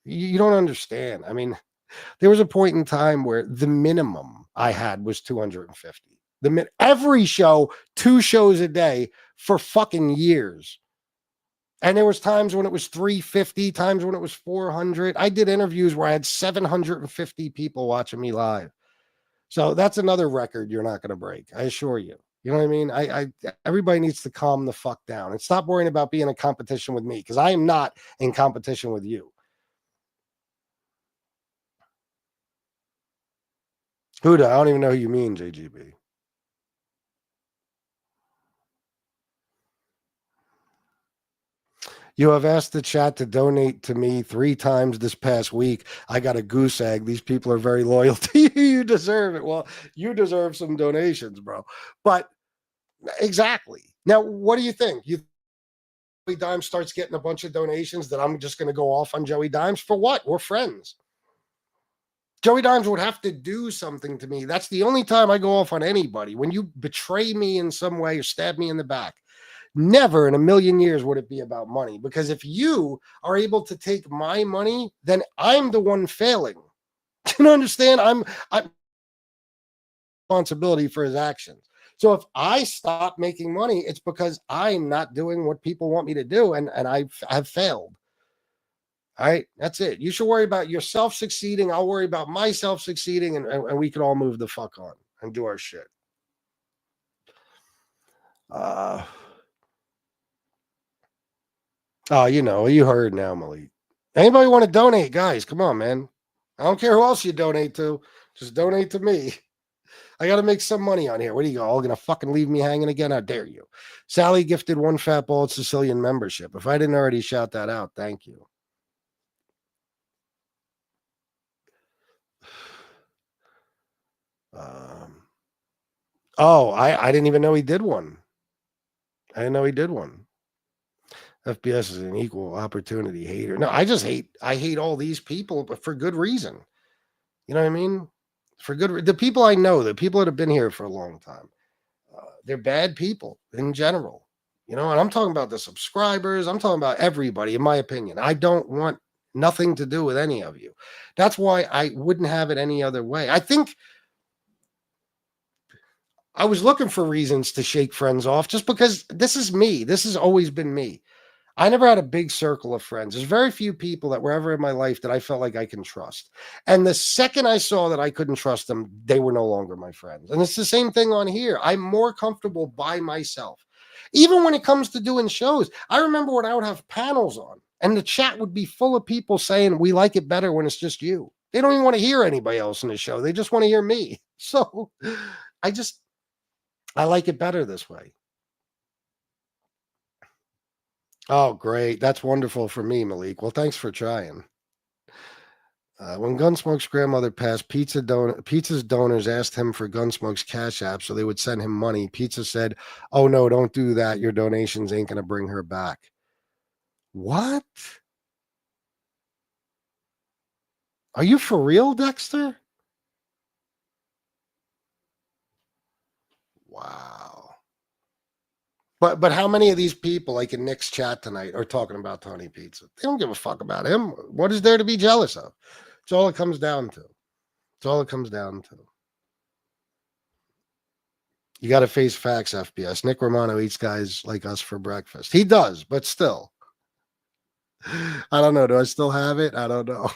you don't understand. I mean, there was a point in time where the minimum I had was 250. Every show, 2 shows a day for fucking years. And there was times when it was 350, times when it was 400. I did interviews where I had 750 people watching me live. So that's another record you're not going to break, I assure you. You know what I mean? Everybody needs to calm the fuck down and stop worrying about being in competition with me, because I am not in competition with you. Huda, I don't even know who you mean, JGB. You have asked the chat to donate to me 3 times this past week. I got a goose egg. These people are very loyal to you. You deserve it. Well, you deserve some donations, bro. But exactly. Now, what do you think? You Joey Dimes starts getting a bunch of donations that I'm just going to go off on Joey Dimes for what? We're friends. Joey Dimes would have to do something to me. That's the only time I go off on anybody. When you betray me in some way or stab me in the back. Never in a million years would it be about money, because if you are able to take my money, then I'm the one failing. You don't understand? I'm responsibility for his actions. So if I stop making money, it's because I'm not doing what people want me to do, and I've failed. All right, that's it. You should worry about yourself succeeding. I'll worry about myself succeeding, and we can all move the fuck on and do our shit. Oh, you heard now, Malik. Anybody want to donate, guys? Come on, man. I don't care who else you donate to. Just donate to me. I got to make some money on here. What do you go? All going to fucking leave me hanging again? How dare you? Sally gifted 1 Fat Bald-Sicilian membership. If I didn't already shout that out, thank you. I didn't even know he did one. I didn't know he did one. FBS is an equal opportunity hater. No, I hate all these people, but for good reason. You know what I mean? For good, the people I know, the people that have been here for a long time, they're bad people in general. And I'm talking about the subscribers. I'm talking about everybody, in my opinion. I don't want nothing to do with any of you. That's why I wouldn't have it any other way. I think I was looking for reasons to shake friends off just because this is me. This has always been me. I never had a big circle of friends. There's very few people that were ever in my life that I felt like I can trust. And the second I saw that I couldn't trust them, they were no longer my friends. And it's the same thing on here. I'm more comfortable by myself. Even when it comes to doing shows, I remember when I would have panels on and the chat would be full of people saying, we like it better when it's just you. They don't even want to hear anybody else in the show. They just want to hear me. So I like it better this way. Oh, great. That's wonderful for me, Malik. Well, thanks for trying. When Gunsmoke's grandmother passed, Pizza's donors asked him for Gunsmoke's Cash App so they would send him money. Pizza said, oh, no, don't do that. Your donations ain't going to bring her back. What? Are you for real, Dexter? Wow. But how many of these people, like in Nick's chat tonight, are talking about Tony Pizza? They don't give a fuck about him. What is there to be jealous of? It's all it comes down to. It's all it comes down to. You got to face facts, FBS. Nick Romano eats guys like us for breakfast. He does, but still. I don't know. Do I still have it? I don't know.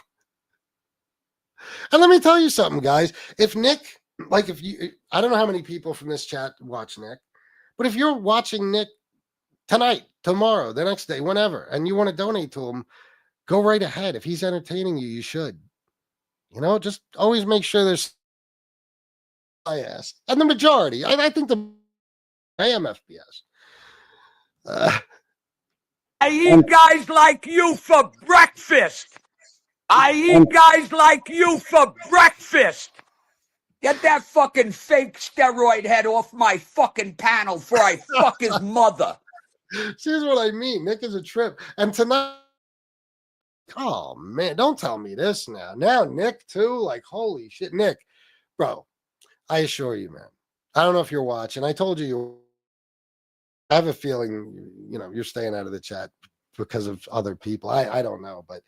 And let me tell you something, guys. If Nick, I don't know how many people from this chat watch Nick, but if you're watching Nick tonight, tomorrow, the next day, whenever, and you want to donate to him, go right ahead. If he's entertaining you, you should. You know, just always make sure there's IS. And the majority, I think I am FBS. I eat guys like you for breakfast. I eat guys like you for breakfast. Get that fucking fake steroid head off my fucking panel before I fuck his mother. Here's what I mean. Nick is a trip. And tonight, oh man, don't tell me this now. Now Nick too, like holy shit, Nick, bro. I assure you, man. I don't know if you're watching. I told you. I have a feeling, you know, you're staying out of the chat because of other people. I don't know, but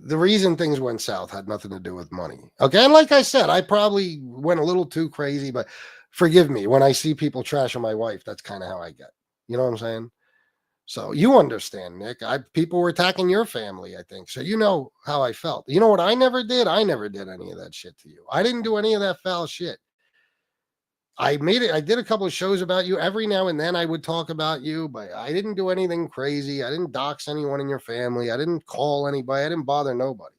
the reason things went south had nothing to do with money. Okay, and like I said, I probably went a little too crazy, but forgive me when I see people trashing my wife. That's kind of how I get. You know what I'm saying? So you understand, Nick. People were attacking your family, I think. So you know how I felt. You know what I never did? I never did any of that shit to you. I didn't do any of that foul shit. I did a couple of shows about you. Every now and then I would talk about you, but I didn't do anything crazy. I didn't dox anyone in your family. I didn't call anybody. I didn't bother nobody.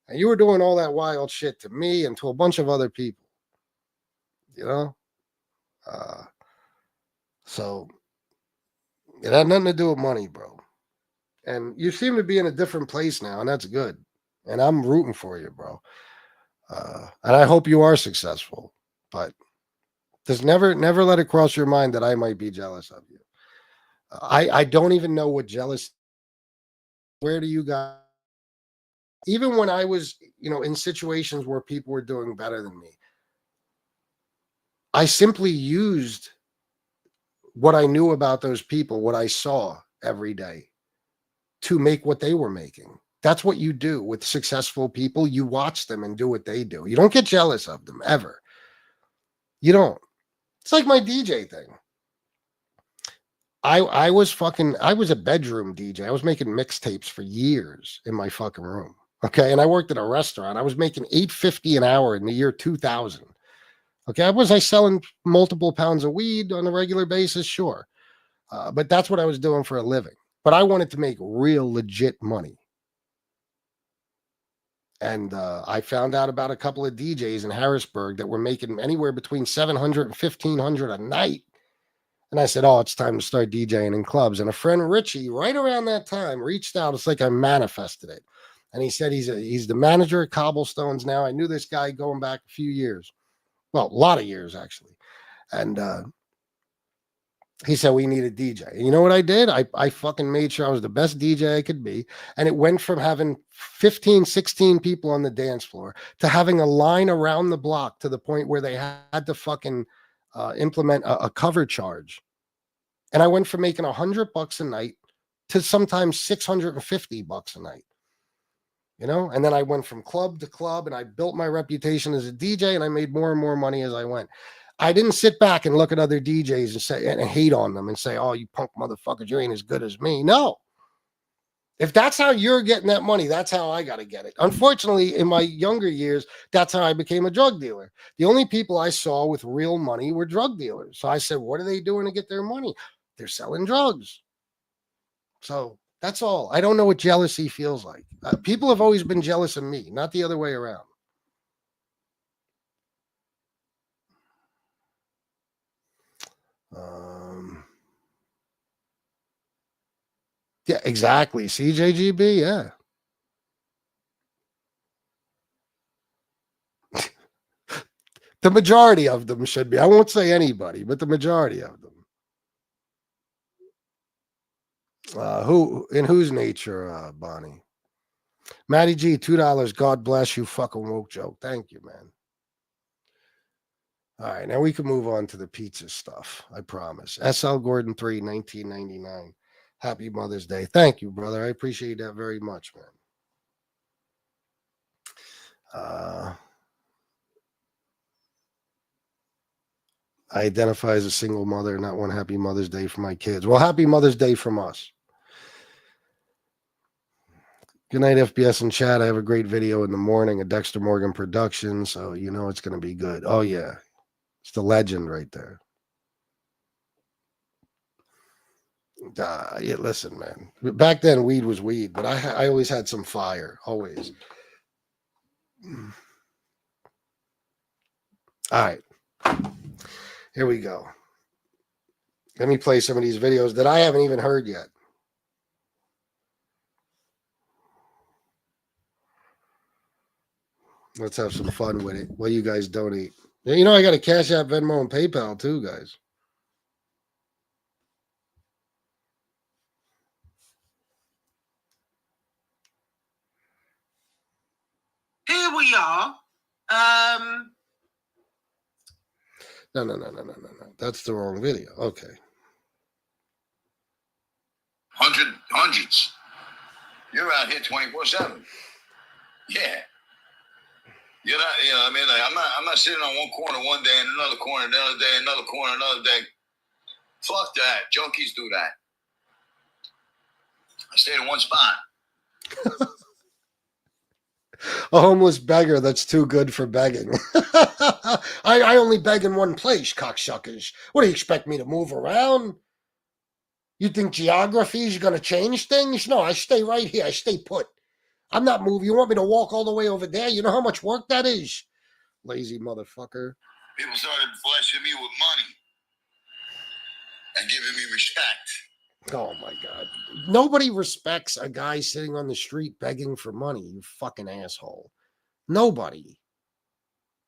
And you were doing all that wild shit to me and to a bunch of other people. You know? So it had nothing to do with money, bro. And you seem to be in a different place now, and that's good. And I'm rooting for you, bro. And I hope you are successful. But just never let it cross your mind that I might be jealous of you. I don't even know what jealous. Where do you guys? Even when I was, you know, in situations where people were doing better than me, I simply used what I knew about those people, what I saw every day, to make what they were making. That's what you do with successful people. You watch them and do what they do. You don't get jealous of them ever. You don't. It's like my DJ thing. I was a bedroom DJ. I was making mixtapes for years in my fucking room. Okay. And I worked at a restaurant. I was making $8.50 an hour in the year 2000. Okay. Was I selling multiple pounds of weed on a regular basis? Sure. But that's what I was doing for a living. But I wanted to make real legit money. And I found out about a couple of DJs in Harrisburg that were making anywhere between $700 and $1,500 a night. And I said, oh, it's time to start DJing in clubs. And a friend, Richie, right around that time, reached out. It's like I manifested it. And he said he's the manager at Cobblestones now. I knew this guy going back a few years. Well, a lot of years, actually. And he said, we need a DJ. And you know what I did? I fucking made sure I was the best DJ I could be. And it went from having 15, 16 people on the dance floor to having a line around the block to the point where they had to fucking implement a cover charge. And I went from making $100 a night to sometimes $650 a night. You know, and then I went from club to club and I built my reputation as a DJ and I made more and more money as I went. I didn't sit back and look at other DJs and say and hate on them and say, oh, you punk motherfuckers, you ain't as good as me. No. If that's how you're getting that money, that's how I got to get it. Unfortunately, in my younger years, that's how I became a drug dealer. The only people I saw with real money were drug dealers. So I said, what are they doing to get their money? They're selling drugs. So that's all. I don't know what jealousy feels like. People have always been jealous of me, not the other way around. Yeah, exactly. CJGB, yeah. The majority of them should be. I won't say anybody, but the majority of them. Who in whose nature, Bonnie? Matty G, $2. God bless you, fucking woke joke. Thank you, man. All right, now we can move on to the pizza stuff. I promise. SL Gordon 3, 1999. Happy Mother's Day. Thank you, brother. I appreciate that very much, man. I identify as a single mother, not one happy Mother's Day for my kids. Well, happy Mother's Day from us. Good night, FBS and chat. I have a great video in the morning, a Dexter Morgan production, so you know it's going to be good. Oh, yeah. It's the legend right there. Yeah, listen, man. Back then, weed was weed, but I always had some fire. Always. All right. Here we go. Let me play some of these videos that I haven't even heard yet. Let's have some fun with it. What you guys donate? You know, I got a Cash App, Venmo, and PayPal too, guys. Here we are. No. That's the wrong video. Okay. Hundreds. You're out here 24/7. Yeah. You're not, you know, I mean, like, I'm not sitting on one corner one day and another corner another day, another corner another day. Fuck that. Junkies do that. I stayed in one spot. A homeless beggar that's too good for begging. I only beg in one place, cocksuckers. What do you expect me to move around? You think geography is going to change things? No, I stay right here. I stay put. I'm not moving. You want me to walk all the way over there? You know how much work that is? Lazy motherfucker. People started blessing me with money and giving me respect. Oh my God. Nobody respects a guy sitting on the street begging for money, you fucking asshole. Nobody.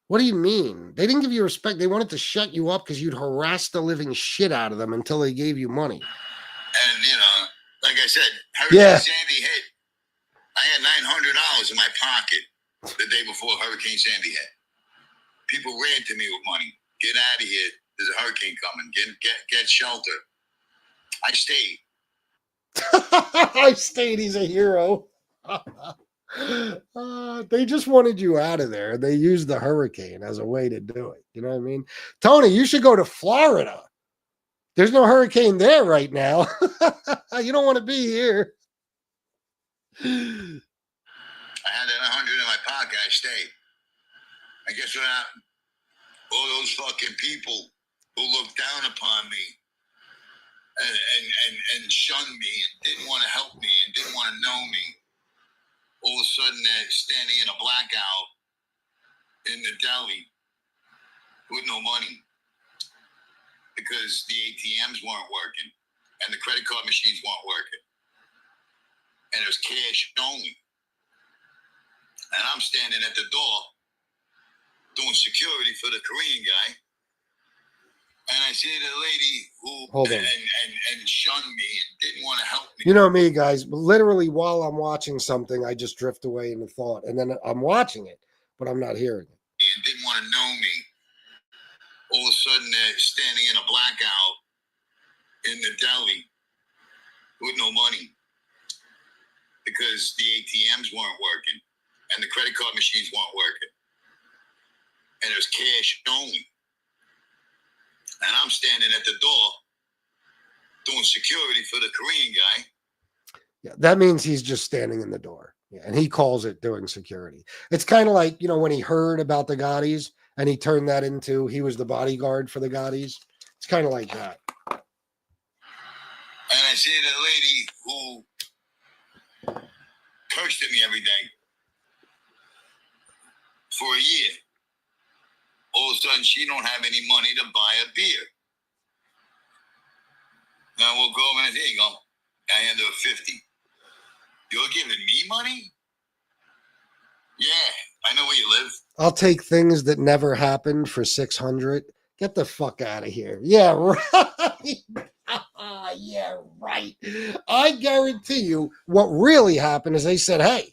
What do you mean? They didn't give you respect. They wanted to shut you up because you'd harass the living shit out of them until they gave you money. And, you know, like I said, Hurricane Sandy hit. I had $900 in my pocket the day before Hurricane Sandy hit. People ran to me with money. Get out of here. There's a hurricane coming. Get shelter. I stayed. I stayed. He's a hero. They just wanted you out of there. They used the hurricane as a way to do it. You know what I mean? Tony, you should go to Florida. There's no hurricane there right now. You don't want to be here. I had that 100 in my pocket. I stayed. And guess what happened? All those fucking people who looked down upon me and shunned me and didn't want to help me and didn't want to know me, all of a sudden they're standing in a blackout in the deli with no money because the ATMs weren't working and the credit card machines weren't working. And it was cash only. And I'm standing at the door doing security for the Korean guy. And I see the lady who and shunned me and didn't want to help me. You know me, guys. Literally, while I'm watching something, I just drift away into thought. And then I'm watching it, but I'm not hearing it. And didn't want to know me. All of a sudden, they're standing in a blackout in the deli with no money because the ATMs weren't working and the credit card machines weren't working. And it was cash only. And I'm standing at the door doing security for the Korean guy. Yeah, that means he's just standing in the door. Yeah, and he calls it doing security. It's kind of like, you know, when he heard about the Gaudis and he turned that into he was the bodyguard for the Gaudis. It's kind of like that. And I see the lady who cursed at me every day for a year. All of a sudden, she don't have any money to buy a beer. Now we'll go over and there you go. I hand her 50. You're giving me money? Yeah, I know where you live. I'll take things that never happened for 600. Get the fuck out of here. Yeah, right. Yeah, right. I guarantee you what really happened is they said, hey,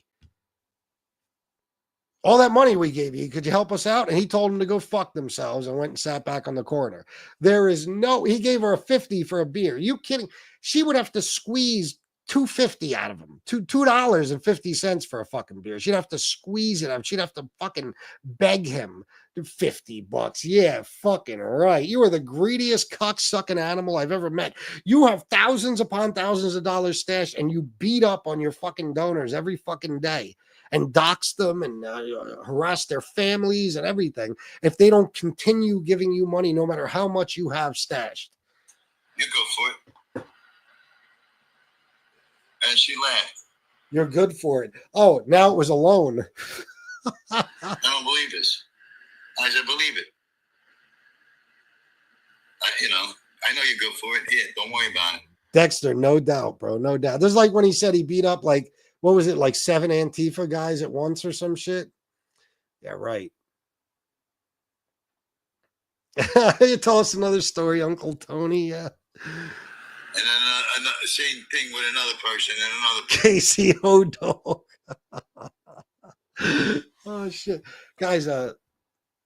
all that money we gave you, could you help us out? And he told them to go fuck themselves and went and sat back on the corner. He gave her a 50 for a beer. You kidding? She would have to squeeze $2.50 out of him, $2.50 for a fucking beer. She'd have to squeeze it out. She'd have to fucking beg him $50. Yeah, fucking right. You are the greediest cocksucking animal I've ever met. You have thousands upon thousands of dollars stashed and you beat up on your fucking donors every fucking day. and dox them and harass their families and everything if they don't continue giving you money no matter how much you have stashed. You go for it. And she laughed. You're good for it. Oh, now it was a loan. I don't believe this. I said, believe it. I know you're good for it. Yeah, don't worry about it. Dexter, no doubt, bro. No doubt. This is like when he said he beat up like, what was it, like 7 Antifa guys at once or some shit? Yeah, right. You tell us another story, Uncle Tony. Yeah. And then another same thing with another person and another person. Casey O'Dog. Oh shit. Guys,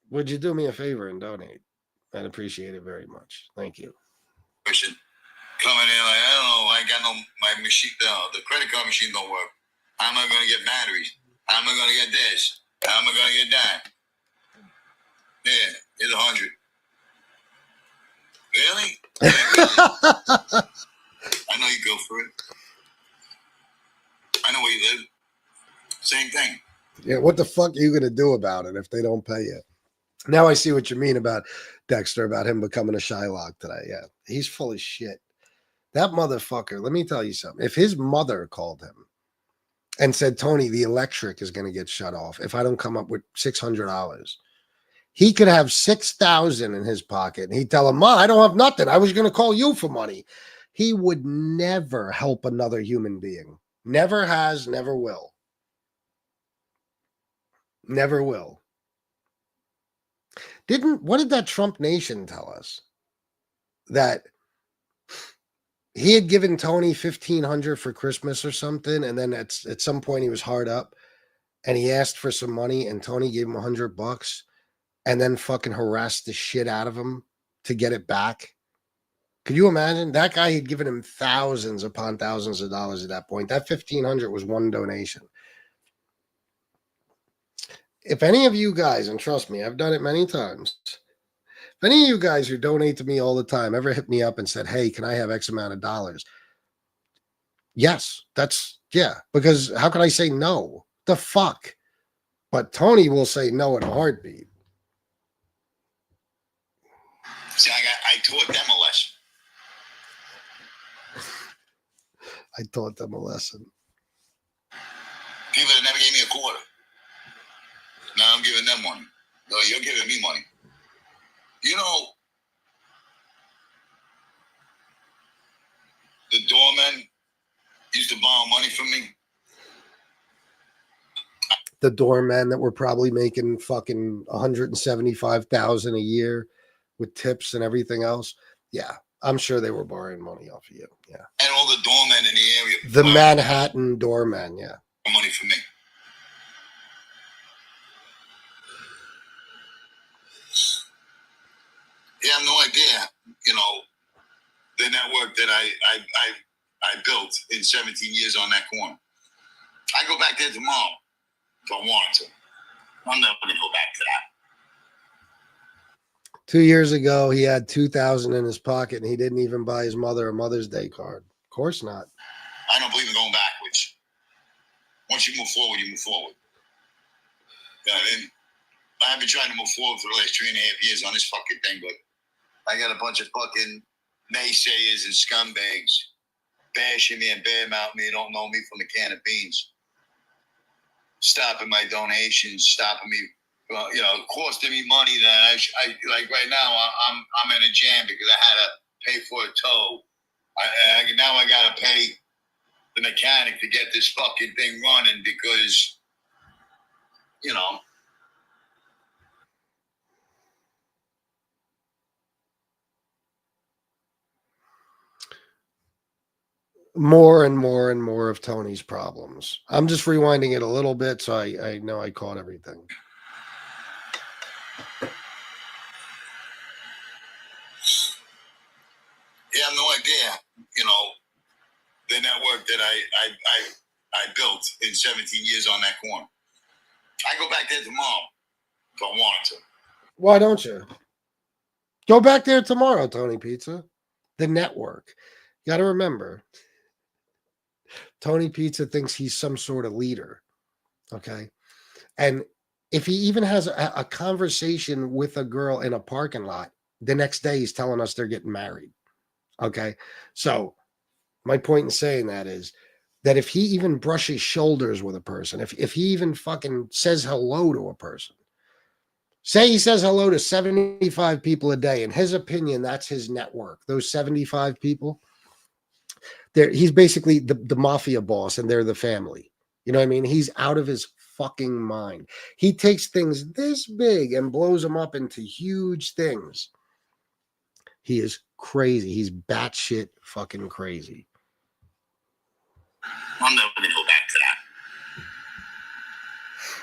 would you do me a favor and donate? I'd appreciate it very much. Thank you. Person coming in like, I don't know, I got my machine, the credit card machine don't work. How am I going to get batteries? How am I going to get this? How am I going to get that? Yeah, here's 100. Really? Yeah, really. I know you go for it. I know where you live. Same thing. Yeah, what the fuck are you going to do about it if they don't pay you? Now I see what you mean about Dexter, about him becoming a Shylock today. Yeah, he's full of shit. That motherfucker, let me tell you something. If his mother called him and said, Tony, the electric is going to get shut off if I don't come up with $600, he could have $6,000 in his pocket. And he'd tell him, Ma, I don't have nothing. I was going to call you for money. He would never help another human being. Never has, never will. Never will. What did that Trump Nation tell us? That he had given Tony $1,500 for Christmas or something, and then at some point he was hard up, and he asked for some money, and Tony gave him $100, and then fucking harassed the shit out of him to get it back. Could you imagine? That guy had given him thousands upon thousands of dollars at that point. That $1,500 was one donation. If any of you guys, and trust me, I've done it many times. If any of you guys who donate to me all the time ever hit me up and said, hey, can I have X amount of dollars? Yes, because how can I say no? The fuck? But Tony will say no in a heartbeat. See, I taught them a lesson. I taught them a lesson. People that never gave me a quarter. Now I'm giving them money. No, you're giving me money. You know, the doorman used to borrow money from me. The doormen that were probably making fucking $175,000 a year with tips and everything else. Yeah, I'm sure they were borrowing money off of you. Yeah. And all the doormen in the area. The Manhattan doormen, yeah. Money from me. You have no idea, the network that I built in 17 years on that corner. I go back there tomorrow if I wanted to. I'm never going to go back to that. 2 years ago, he had $2,000 in his pocket, and he didn't even buy his mother a Mother's Day card. Of course not. I don't believe in going backwards. Once you move forward, you move forward. You know what I mean? I've been trying to move forward for the last 3.5 years on this fucking thing, but I got a bunch of fucking naysayers and scumbags bashing me and badmouthing me, don't know me from a can of beans, stopping my donations, stopping me, costing me money that I like right now. I'm in a jam because I had to pay for a tow. Now I got to pay the mechanic to get this fucking thing running because, more and more and more of Tony's problems. I'm just rewinding it a little bit so I know I caught everything. You have no idea, the network that I built in 17 years on that corner. I go back there tomorrow if I wanted to. Why don't you? Go back there tomorrow, Tony Pizza. The network. You got to remember, Tony Pizza thinks he's some sort of leader. Okay. And if he even has a conversation with a girl in a parking lot, the next day he's telling us they're getting married. Okay. So my point in saying that is that if he even brushes shoulders with a person, if he even fucking says hello to a person, say he says hello to 75 people a day, in his opinion, that's his network. Those 75 people, he's basically the mafia boss and they're the family. You know what I mean? He's out of his fucking mind. He takes things this big and blows them up into huge things. He is crazy. He's batshit fucking crazy. I'm never going to go back to that.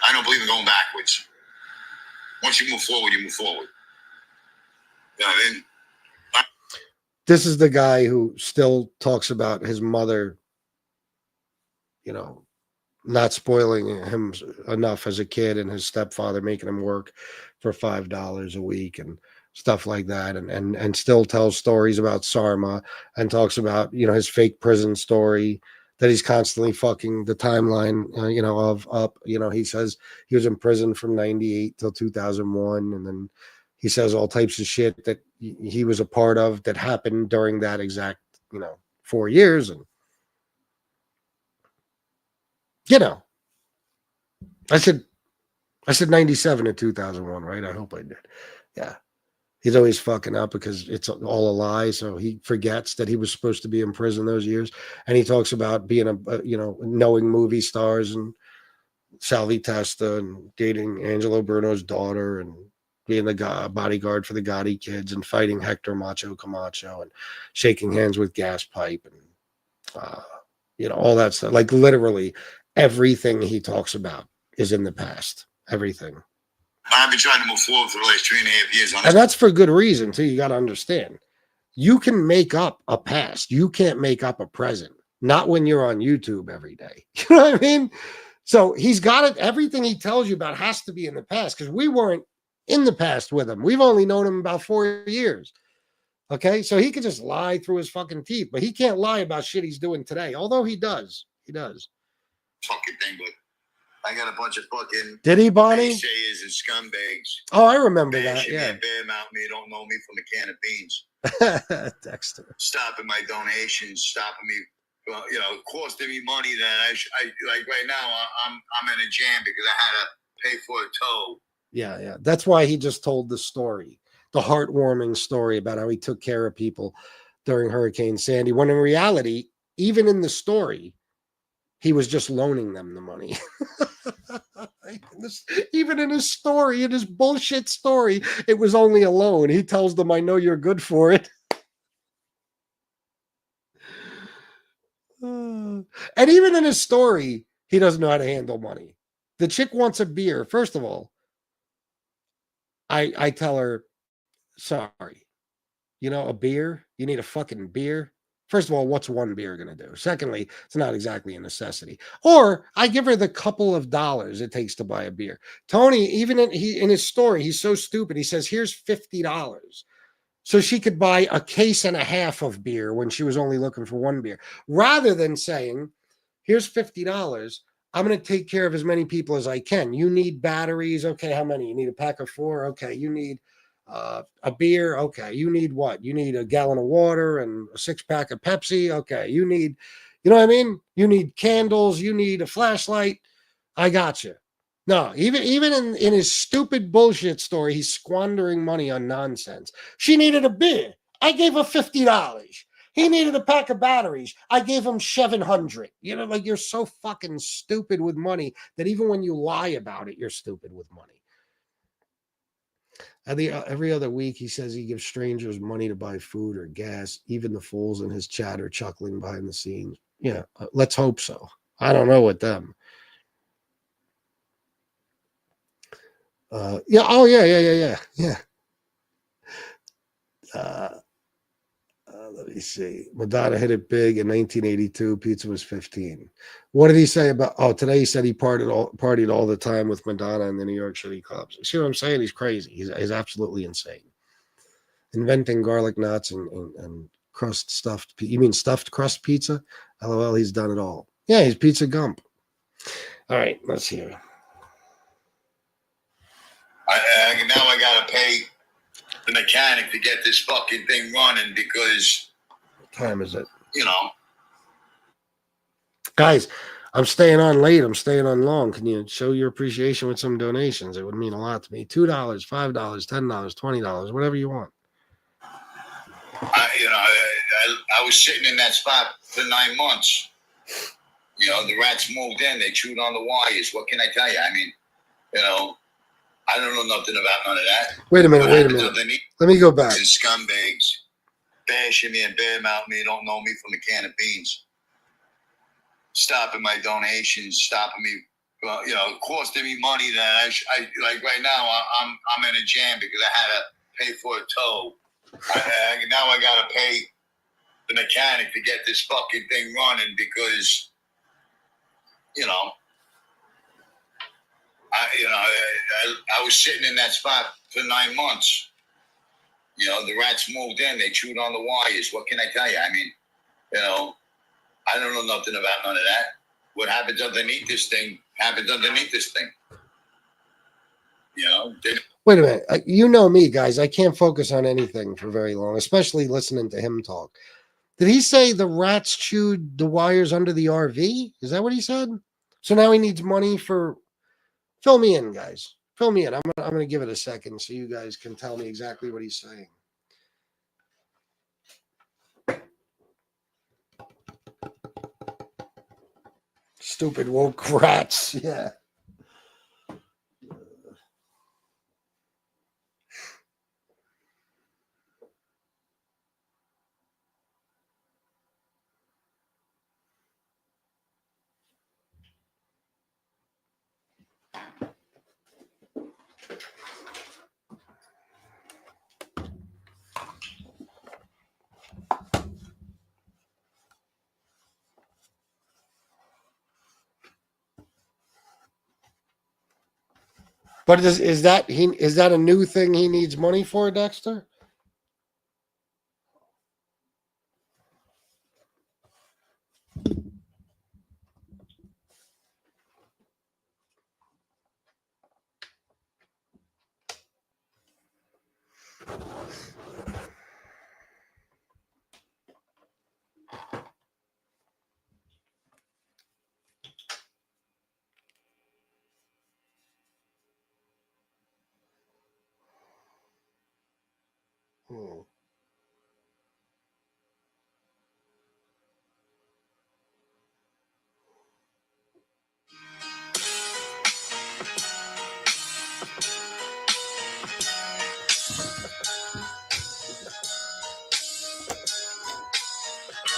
I don't believe in going backwards. Once you move forward, you move forward. You know what I mean? This is the guy who still talks about his mother, you know, not spoiling him enough as a kid and his stepfather making him work for $5 a week and stuff like that, and still tells stories about Sarma and talks about, you know, his fake prison story that he's constantly fucking the timeline, you know, of up. You know, he says he was in prison from 98 till 2001, and then he says all types of shit that he was a part of that happened during that exact, you know, 4 years. And you know, I said 97 to 2001, right? I hope I did. Yeah. He's always fucking up because it's all a lie. So he forgets that he was supposed to be in prison those years. And he talks about being you know, knowing movie stars and Salvi Testa and dating Angelo Bruno's daughter and being the bodyguard for the Gotti kids and fighting Hector Macho Camacho and shaking hands with Gas Pipe and, you know, all that stuff. Like literally everything he talks about is in the past. Everything. I've been trying to move forward for the last 3.5 years. And that's for good reason, too. You got to understand. You can make up a past. You can't make up a present. Not when you're on YouTube every day. You know what I mean? So he's got it. Everything he tells you about has to be in the past because we weren't in the past with him. We've only known him about 4 years. Okay? So he could just lie through his fucking teeth, but he can't lie about shit he's doing today. Although he does. He does. Fucking thing, but I got a bunch of fucking Did he, Bonnie? naysayers and scumbags. Oh, I remember that. Yeah. Bam out me, don't know me from a can of beans. Dexter. Stopping my donations, stopping me, you know, costing me money that I like right now. I'm in a jam because I had to pay for a tow. Yeah, yeah. That's why he just told the story, the heartwarming story about how he took care of people during Hurricane Sandy. When in reality, even in the story, he was just loaning them the money. Even in his story, in his bullshit story, it was only a loan. He tells them, I know you're good for it. And even in his story, he doesn't know how to handle money. The chick wants a beer. First of all, I tell her, sorry, you know, a beer? You need a fucking beer? First of all, what's one beer going to do? Secondly, it's not exactly a necessity. Or I give her the couple of dollars it takes to buy a beer. Tony, even in his story, he's so stupid. He says, here's $50. So she could buy a case and a half of beer when she was only looking for one beer. Rather than saying, here's $50. I'm going to take care of as many people as I can. You need batteries. Okay, how many? You need a pack of 4. Okay, you need a beer. Okay, you need what? You need a gallon of water and a 6-pack of Pepsi. Okay, you need, you know what I mean? You need candles. You need a flashlight. I got you. No, even in his stupid bullshit story, he's squandering money on nonsense. She needed a beer. I gave her $50. He needed a pack of batteries. I gave him 700. You know, like you're so fucking stupid with money that even when you lie about it, you're stupid with money. Every other week, he says he gives strangers money to buy food or gas. Even the fools in his chat are chuckling behind the scenes. Yeah, let's hope so. I don't know with them. Yeah. Oh, yeah. Let me see. Madonna hit it big in 1982. Pizza was 15. What did he say about? Oh, today he said he partied all the time with Madonna in the New York City clubs. See what I'm saying? He's crazy. He's absolutely insane. Inventing garlic knots and crust stuffed. You mean stuffed crust pizza? LOL. He's done it all. Yeah, he's Pizza Gump. All right, let's hear. Now I gotta pay the mechanic to get this fucking thing running because, What time is it? you know. Guys, I'm staying on late. I'm staying on long. Can you show your appreciation with some donations? It would mean a lot to me. $2, $5, $10, $20, whatever you want. I was sitting in that spot for 9 months. You know, the rats moved in. They chewed on the wires. What can I tell you? I mean, you know, I don't know nothing about none of that. Wait a minute. Let me go back. And scumbags bashing me and badmouthing me, don't know me from a can of beans. Stopping my donations, stopping me, you know, costing me money that I like right now. I'm in a jam because I had to pay for a tow. Now I gotta pay the mechanic to get this fucking thing running because, you know, I was sitting in that spot for 9 months. You know, the rats moved in. They chewed on the wires. What can I tell you? I mean, you know, I don't know nothing about none of that. What happens underneath this thing happens underneath this thing. You know? Wait a minute. You know me, guys. I can't focus on anything for very long, especially listening to him talk. Did he say the rats chewed the wires under the RV? Is that what he said? So now he needs money for... Fill me in, guys. Fill me in. I'm gonna give it a second so you guys can tell me exactly what he's saying. Stupid woke rats. Yeah. But is that a new thing he needs money for, Dexter?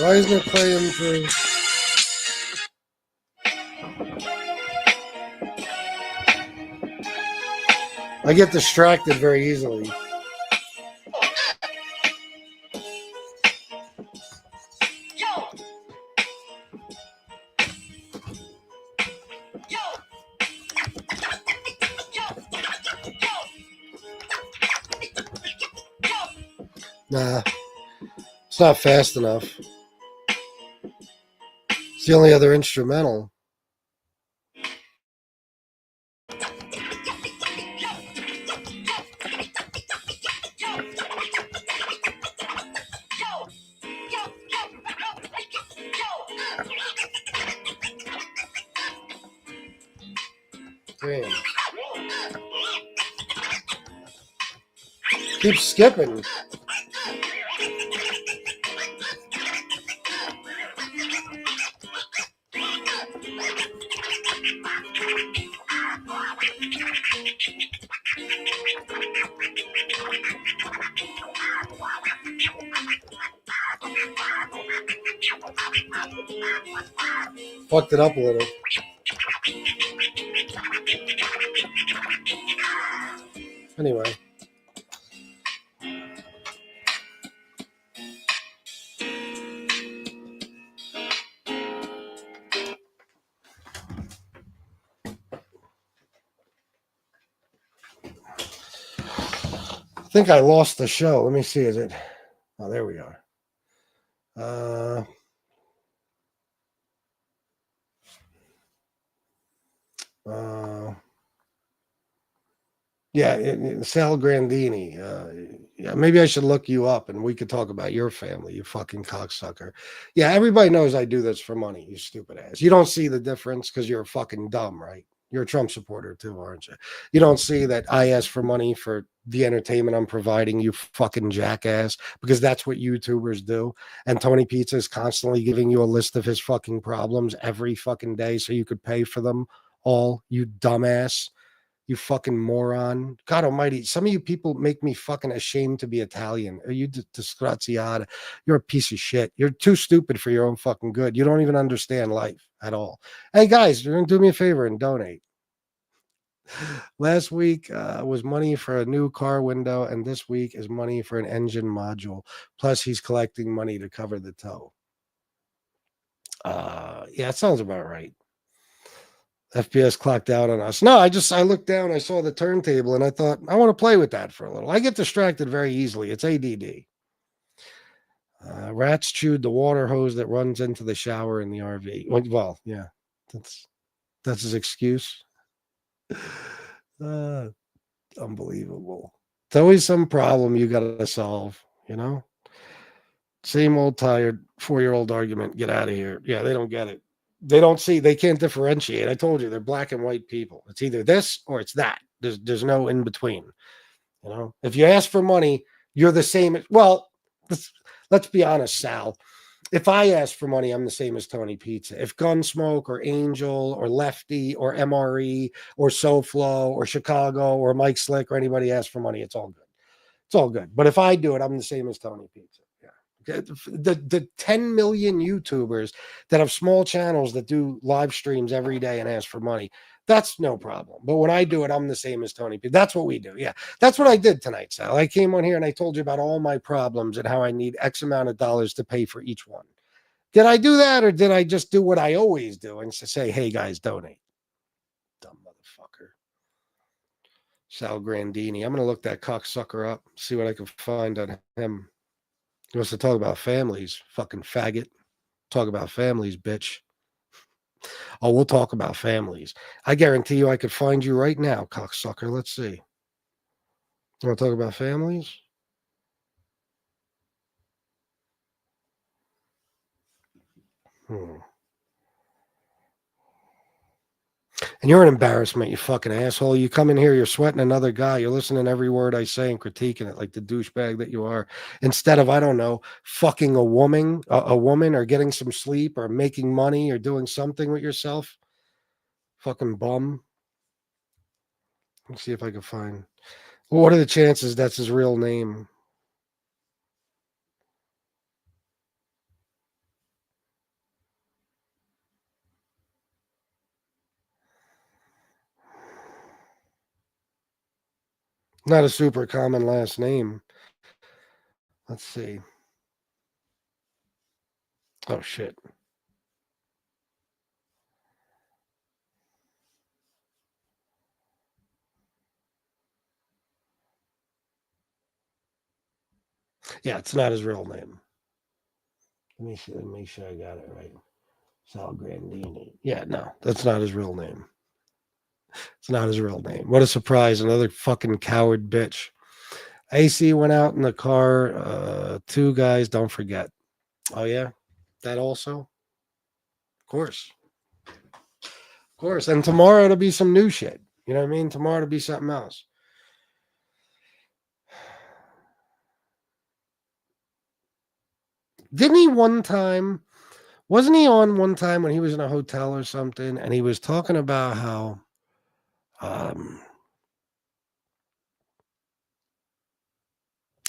Why isn't it playing for... I get distracted very easily. Nah, it's not fast enough. It's the only other instrumental. Damn. Keep skipping. Fucked it up a little. Anyway. I think I lost the show. Let me see. Is it? Oh, there we are. Yeah, Sal Grandini. Yeah, maybe I should look you up and we could talk about your family, you fucking cocksucker. Yeah, everybody knows I do this for money, you stupid ass. You don't see the difference because you're fucking dumb, right? You're a Trump supporter too, aren't you? You don't see that I ask for money for the entertainment I'm providing, you fucking jackass, because that's what YouTubers do. And Tony Pizza is constantly giving you a list of his fucking problems every fucking day so you could pay for them all, you dumbass. You fucking moron. God almighty. Some of you people make me fucking ashamed to be Italian. Are you disgraziata? You're a piece of shit. You're too stupid for your own fucking good. You don't even understand life at all. Hey, guys, you're going to do me a favor and donate. Last week was money for a new car window, and this week is money for an engine module. Plus, he's collecting money to cover the tow. Yeah, it sounds about right. FPS clocked out on us. No, I looked down, I saw the turntable, and I thought, I want to play with that for a little. I get distracted very easily. It's ADD. Rats chewed the water hose that runs into the shower in the RV. Well, yeah, that's his excuse. Unbelievable. It's always some problem you got to solve, you know? Same old tired 4-year-old argument. Get out of here. Yeah, they don't get it. They don't see, they can't differentiate. I told you, they're black and white people. It's either this or it's that. There's no in between. You know, if you ask for money, you're the same. Well, let's be honest, Sal. If I ask for money, I'm the same as Tony Pizza. If Gunsmoke or Angel or Lefty or MRE or SoFlo or Chicago or Mike Slick or anybody asks for money, it's all good. It's all good. But if I do it, I'm the same as Tony Pizza. The 10 million YouTubers that have small channels that do live streams every day and ask for money, that's no problem. But when I do it, I'm the same as Tony P. That's what we do. Yeah, that's what I did tonight, Sal. I came on here and I told you about all my problems and how I need X amount of dollars to pay for each one. Did I do that, or did I just do what I always do and say, hey, guys, donate? Dumb motherfucker. Sal Grandini. I'm going to look that cocksucker up, see what I can find on him. He wants to talk about families, fucking faggot. Talk about families, bitch. Oh, we'll talk about families. I guarantee you I could find you right now, cocksucker. Let's see. You want to talk about families? And you're an embarrassment, you fucking asshole. You come in here, you're sweating another guy. You're listening to every word I say and critiquing it like the douchebag that you are. Instead of, I don't know, fucking a woman or getting some sleep or making money or doing something with yourself. Fucking bum. Let's see if I can find. Well, what are the chances that's his real name? Not a super common last name. Let's see. Oh, shit. Yeah, it's not his real name. Let me see. Let me make sure I got it right. Sal Grandini. Yeah, no, that's not his real name. It's not his real name. What a surprise. Another fucking coward bitch. AC went out in the car. 2 guys, don't forget. Oh, yeah? That also? Of course. Of course. And tomorrow it'll be some new shit. You know what I mean? Tomorrow it'll be something else. Didn't he one time, wasn't he on one time when he was in a hotel or something, and he was talking about how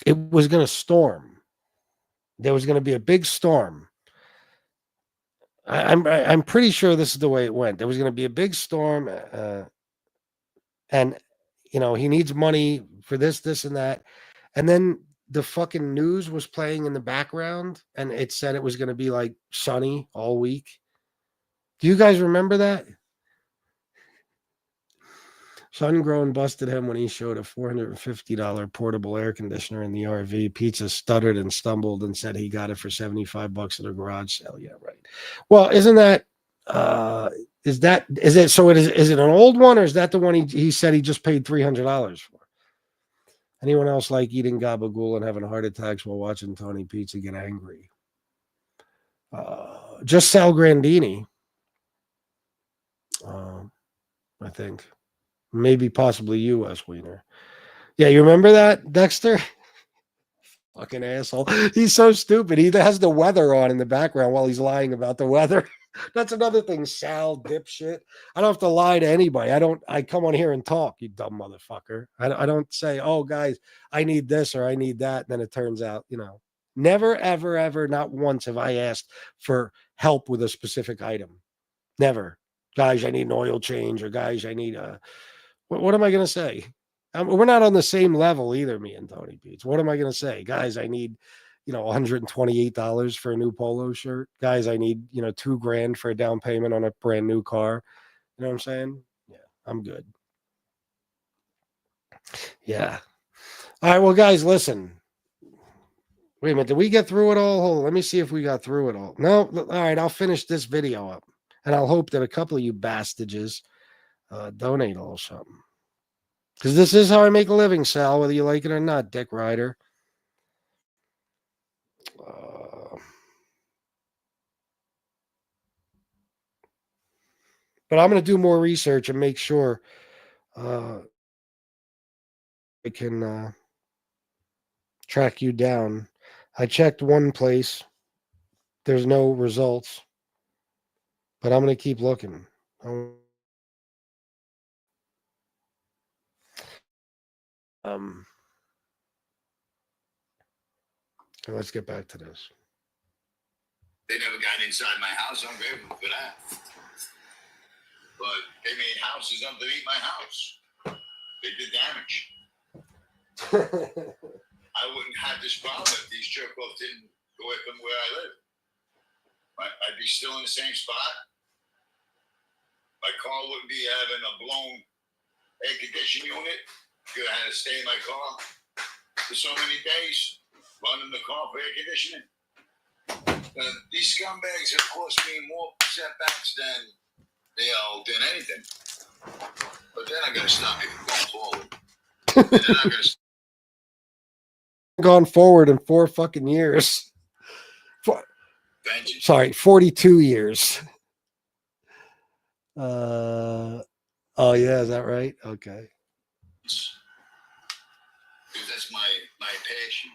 it was going to storm. There was going to be a big storm. I'm pretty sure this is the way it went. There was going to be a big storm, and you know he needs money for this, and that, and then the fucking news was playing in the background, and it said it was going to be like sunny all week. Do you guys remember that? Sungrown busted him when he showed a $450 portable air conditioner in the RV. Pizza stuttered and stumbled and said he got it for $75 at a garage sale. Yeah, right. Well, isn't that is it an old one, or is that the one he said he just paid $300 for? Anyone else like eating gabagool and having heart attacks while watching Tony Pizza get angry? Just Sal Grandini. I think. Maybe possibly you, Wes Wiener. Yeah, you remember that, Dexter? Fucking asshole. He's so stupid. He has the weather on in the background while he's lying about the weather. That's another thing, Sal, dipshit. I don't have to lie to anybody. I come on here and talk, you dumb motherfucker. I don't say, oh, guys, I need this or I need that. And then it turns out, never, ever, ever, not once have I asked for help with a specific item. Never. Guys, I need an oil change, or guys, I need a... What am I going to say? We're not on the same level either, me and Tony Pete. What am I going to say? Guys, I need, $128 for a new polo shirt. Guys, I need, $2,000 for a down payment on a brand new car. You know what I'm saying? Yeah, I'm good. Yeah. All right, well, guys, listen. Wait a minute. Did we get through it all? Hold on. Let me see if we got through it all. No. All right, I'll finish this video up. And I'll hope that a couple of you bastages donate a little something. Because this is how I make a living, Sal, whether you like it or not, Dick Ryder. But I'm going to do more research and make sure I can track you down. I checked one place. There's no results. But I'm going to keep looking. Let's get back to this. They never got inside my house. I'm grateful for that. But they made houses underneath my house. They did damage. I wouldn't have this problem if these jerk-offs didn't go away from where I live. I'd be still in the same spot. My car wouldn't be having a blown air conditioning unit. Because I had to stay in my car for so many days, running the car for air conditioning. These scumbags have cost me more setbacks than anything. But then I got to stop me from going forward. And then I got to gone forward in 4 fucking years. 42 years. Oh yeah, is that right? Okay. That's my passion.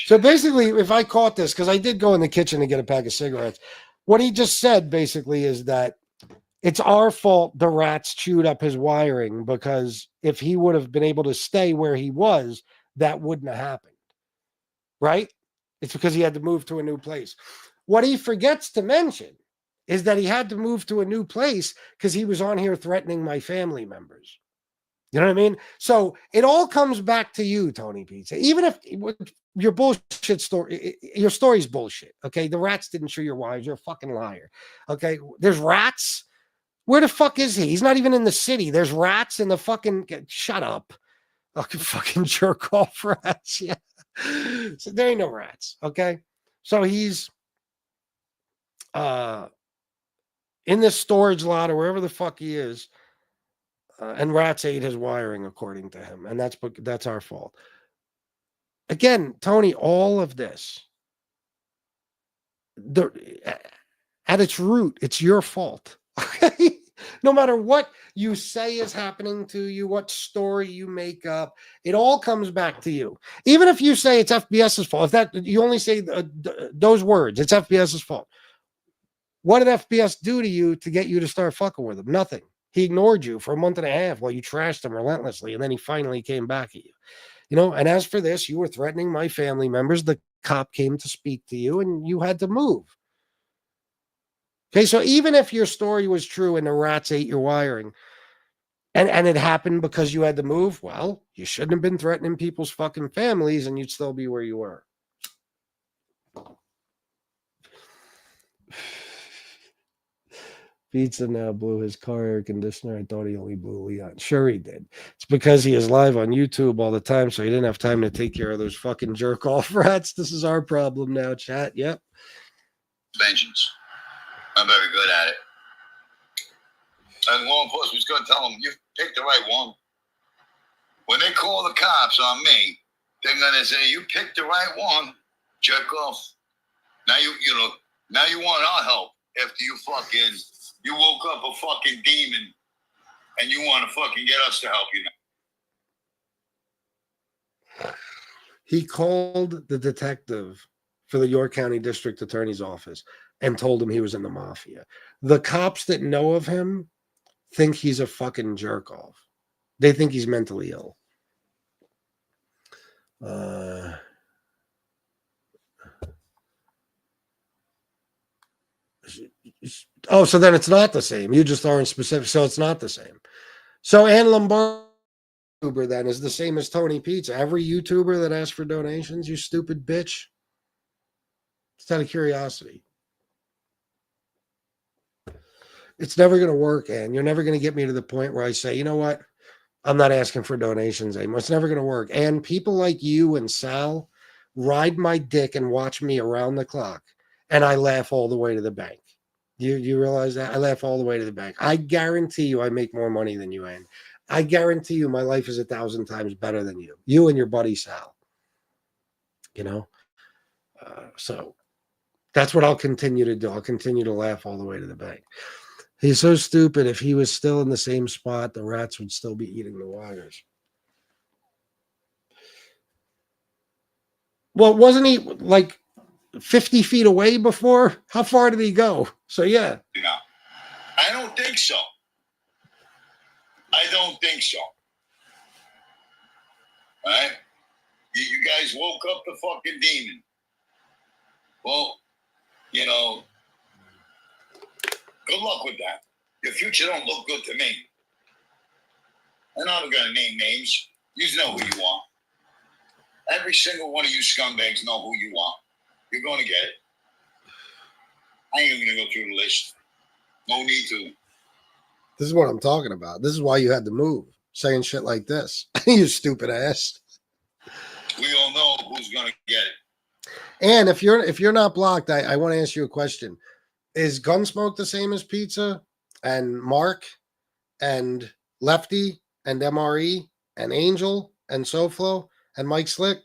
So basically, if I caught this, because I did go in the kitchen to get a pack of cigarettes, what he just said basically is that it's our fault the rats chewed up his wiring, because if he would have been able to stay where he was, that wouldn't have happened. Right? It's because he had to move to a new place. What he forgets to mention is that he had to move to a new place because he was on here threatening my family members. You know what I mean? So it all comes back to you, Tony Pizza. Even if your bullshit story, your story's bullshit. Okay. The rats didn't chew your wires. You're a fucking liar. Okay. There's rats. Where the fuck is he? He's not even in the city. There's rats in the fucking, shut up. Fucking jerk off rats. Yeah. So there ain't no rats. Okay. So he's in this storage lot or wherever the fuck he is. And rats ate his wiring, according to him. And that's our fault. Again, Tony, all of this, at its root, it's your fault. Okay? No matter what you say is happening to you, what story you make up, it all comes back to you. Even if you say it's FBS's fault, if that you only say those words, it's FBS's fault. What did FBS do to you to get you to start fucking with him? Nothing. He ignored you for a month and a half while you trashed him relentlessly, and then he finally came back at you. And as for this, you were threatening my family members. The cop came to speak to you, and you had to move. Okay, so even if your story was true and the rats ate your wiring, and it happened because you had to move, well, you shouldn't have been threatening people's fucking families, and you'd still be where you were. Pizza now blew his car air conditioner. I thought he only blew Leon. Sure he did. It's because he is live on YouTube all the time, so he didn't have time to take care of those fucking jerk-off rats. This is our problem now, chat. Yep. Vengeance. I'm very good at it. And law enforcement's going to tell him, you picked the right one. When they call the cops on me, they're gonna say, "You picked the right one, jerk off." Now now you want our help after you woke up a fucking demon, and you want to fucking get us to help you now. He called the detective for the York County District Attorney's Office and told him he was in the mafia. The cops that know of him think he's a fucking jerk off. They think he's mentally ill. Oh, so then it's not the same. You just aren't specific, so it's not the same. So Ann Lombardo then is the same as Tony Pizza. Every YouTuber that asks for donations, you stupid bitch. It's out of curiosity. It's never going to work, Ann. You're never going to get me to the point where I say, you know what? I'm not asking for donations anymore. It's never going to work. And people like you and Sal ride my dick and watch me around the clock, and I laugh all the way to the bank. You realize that? I laugh all the way to the bank. I guarantee you I make more money than you, Ann. I guarantee you my life is 1,000 times better than you. You and your buddy Sal. You know? So that's what I'll continue to do. I'll continue to laugh all the way to the bank. He's so stupid. If he was still in the same spot, the rats would still be eating the wires. Well, wasn't he like 50 feet away before? How far did he go? So, yeah. No, I don't think so. I don't think so. All right? You guys woke up the fucking demon. Well, you know, good luck with that. Your future don't look good to me. I'm not going to name names. You know who you are. Every single one of you scumbags know who you are. You're going to get it. I ain't even going to go through the list. No need to. This is what I'm talking about. This is why you had to move, saying shit like this. You stupid ass. We all know who's going to get it. And if you're not blocked, I want to ask you a question. Is Gunsmoke the same as Pizza and Mark and Lefty and MRE and Angel and SoFlo and Mike Slick?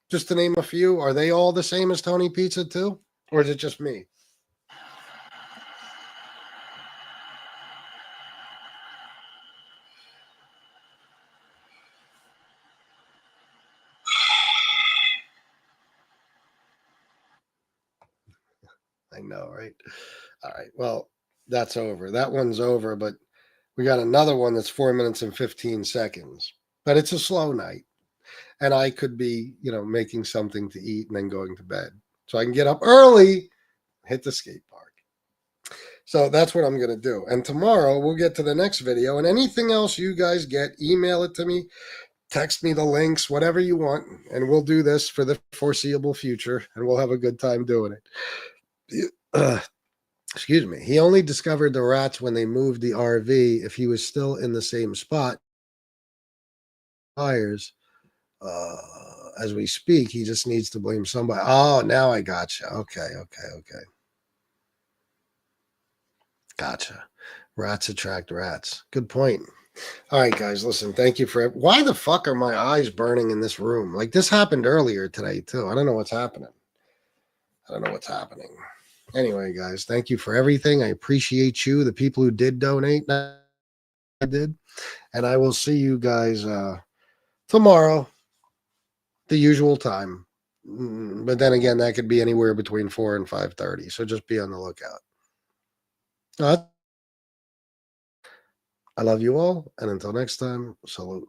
Just to name a few. Are they all the same as Tony Pizza too? Or is it just me? I know, right? All right. Well, that's over. That one's over, but we got another one that's 4 minutes and 15 seconds. But it's a slow night. And I could be, making something to eat and then going to bed. So I can get up early, hit the skate park. So that's what I'm going to do. And tomorrow we'll get to the next video. And anything else you guys get, email it to me, text me the links, whatever you want. And we'll do this for the foreseeable future. And we'll have a good time doing it. Excuse me. He only discovered the rats when they moved the RV. If he was still in the same spot, fires, as we speak, he just needs to blame somebody. Oh, now I gotcha. Okay. Gotcha. Rats attract rats. Good point. All right, guys, listen, thank you for... Why the fuck are my eyes burning in this room? Like, this happened earlier today, too. I don't know what's happening. Anyway, guys, thank you for everything. I appreciate you, the people who did donate. I did. And I will see you guys tomorrow, the usual time. But then again, that could be anywhere between 4 and 5:30. So just be on the lookout. I love you all. And until next time, salute.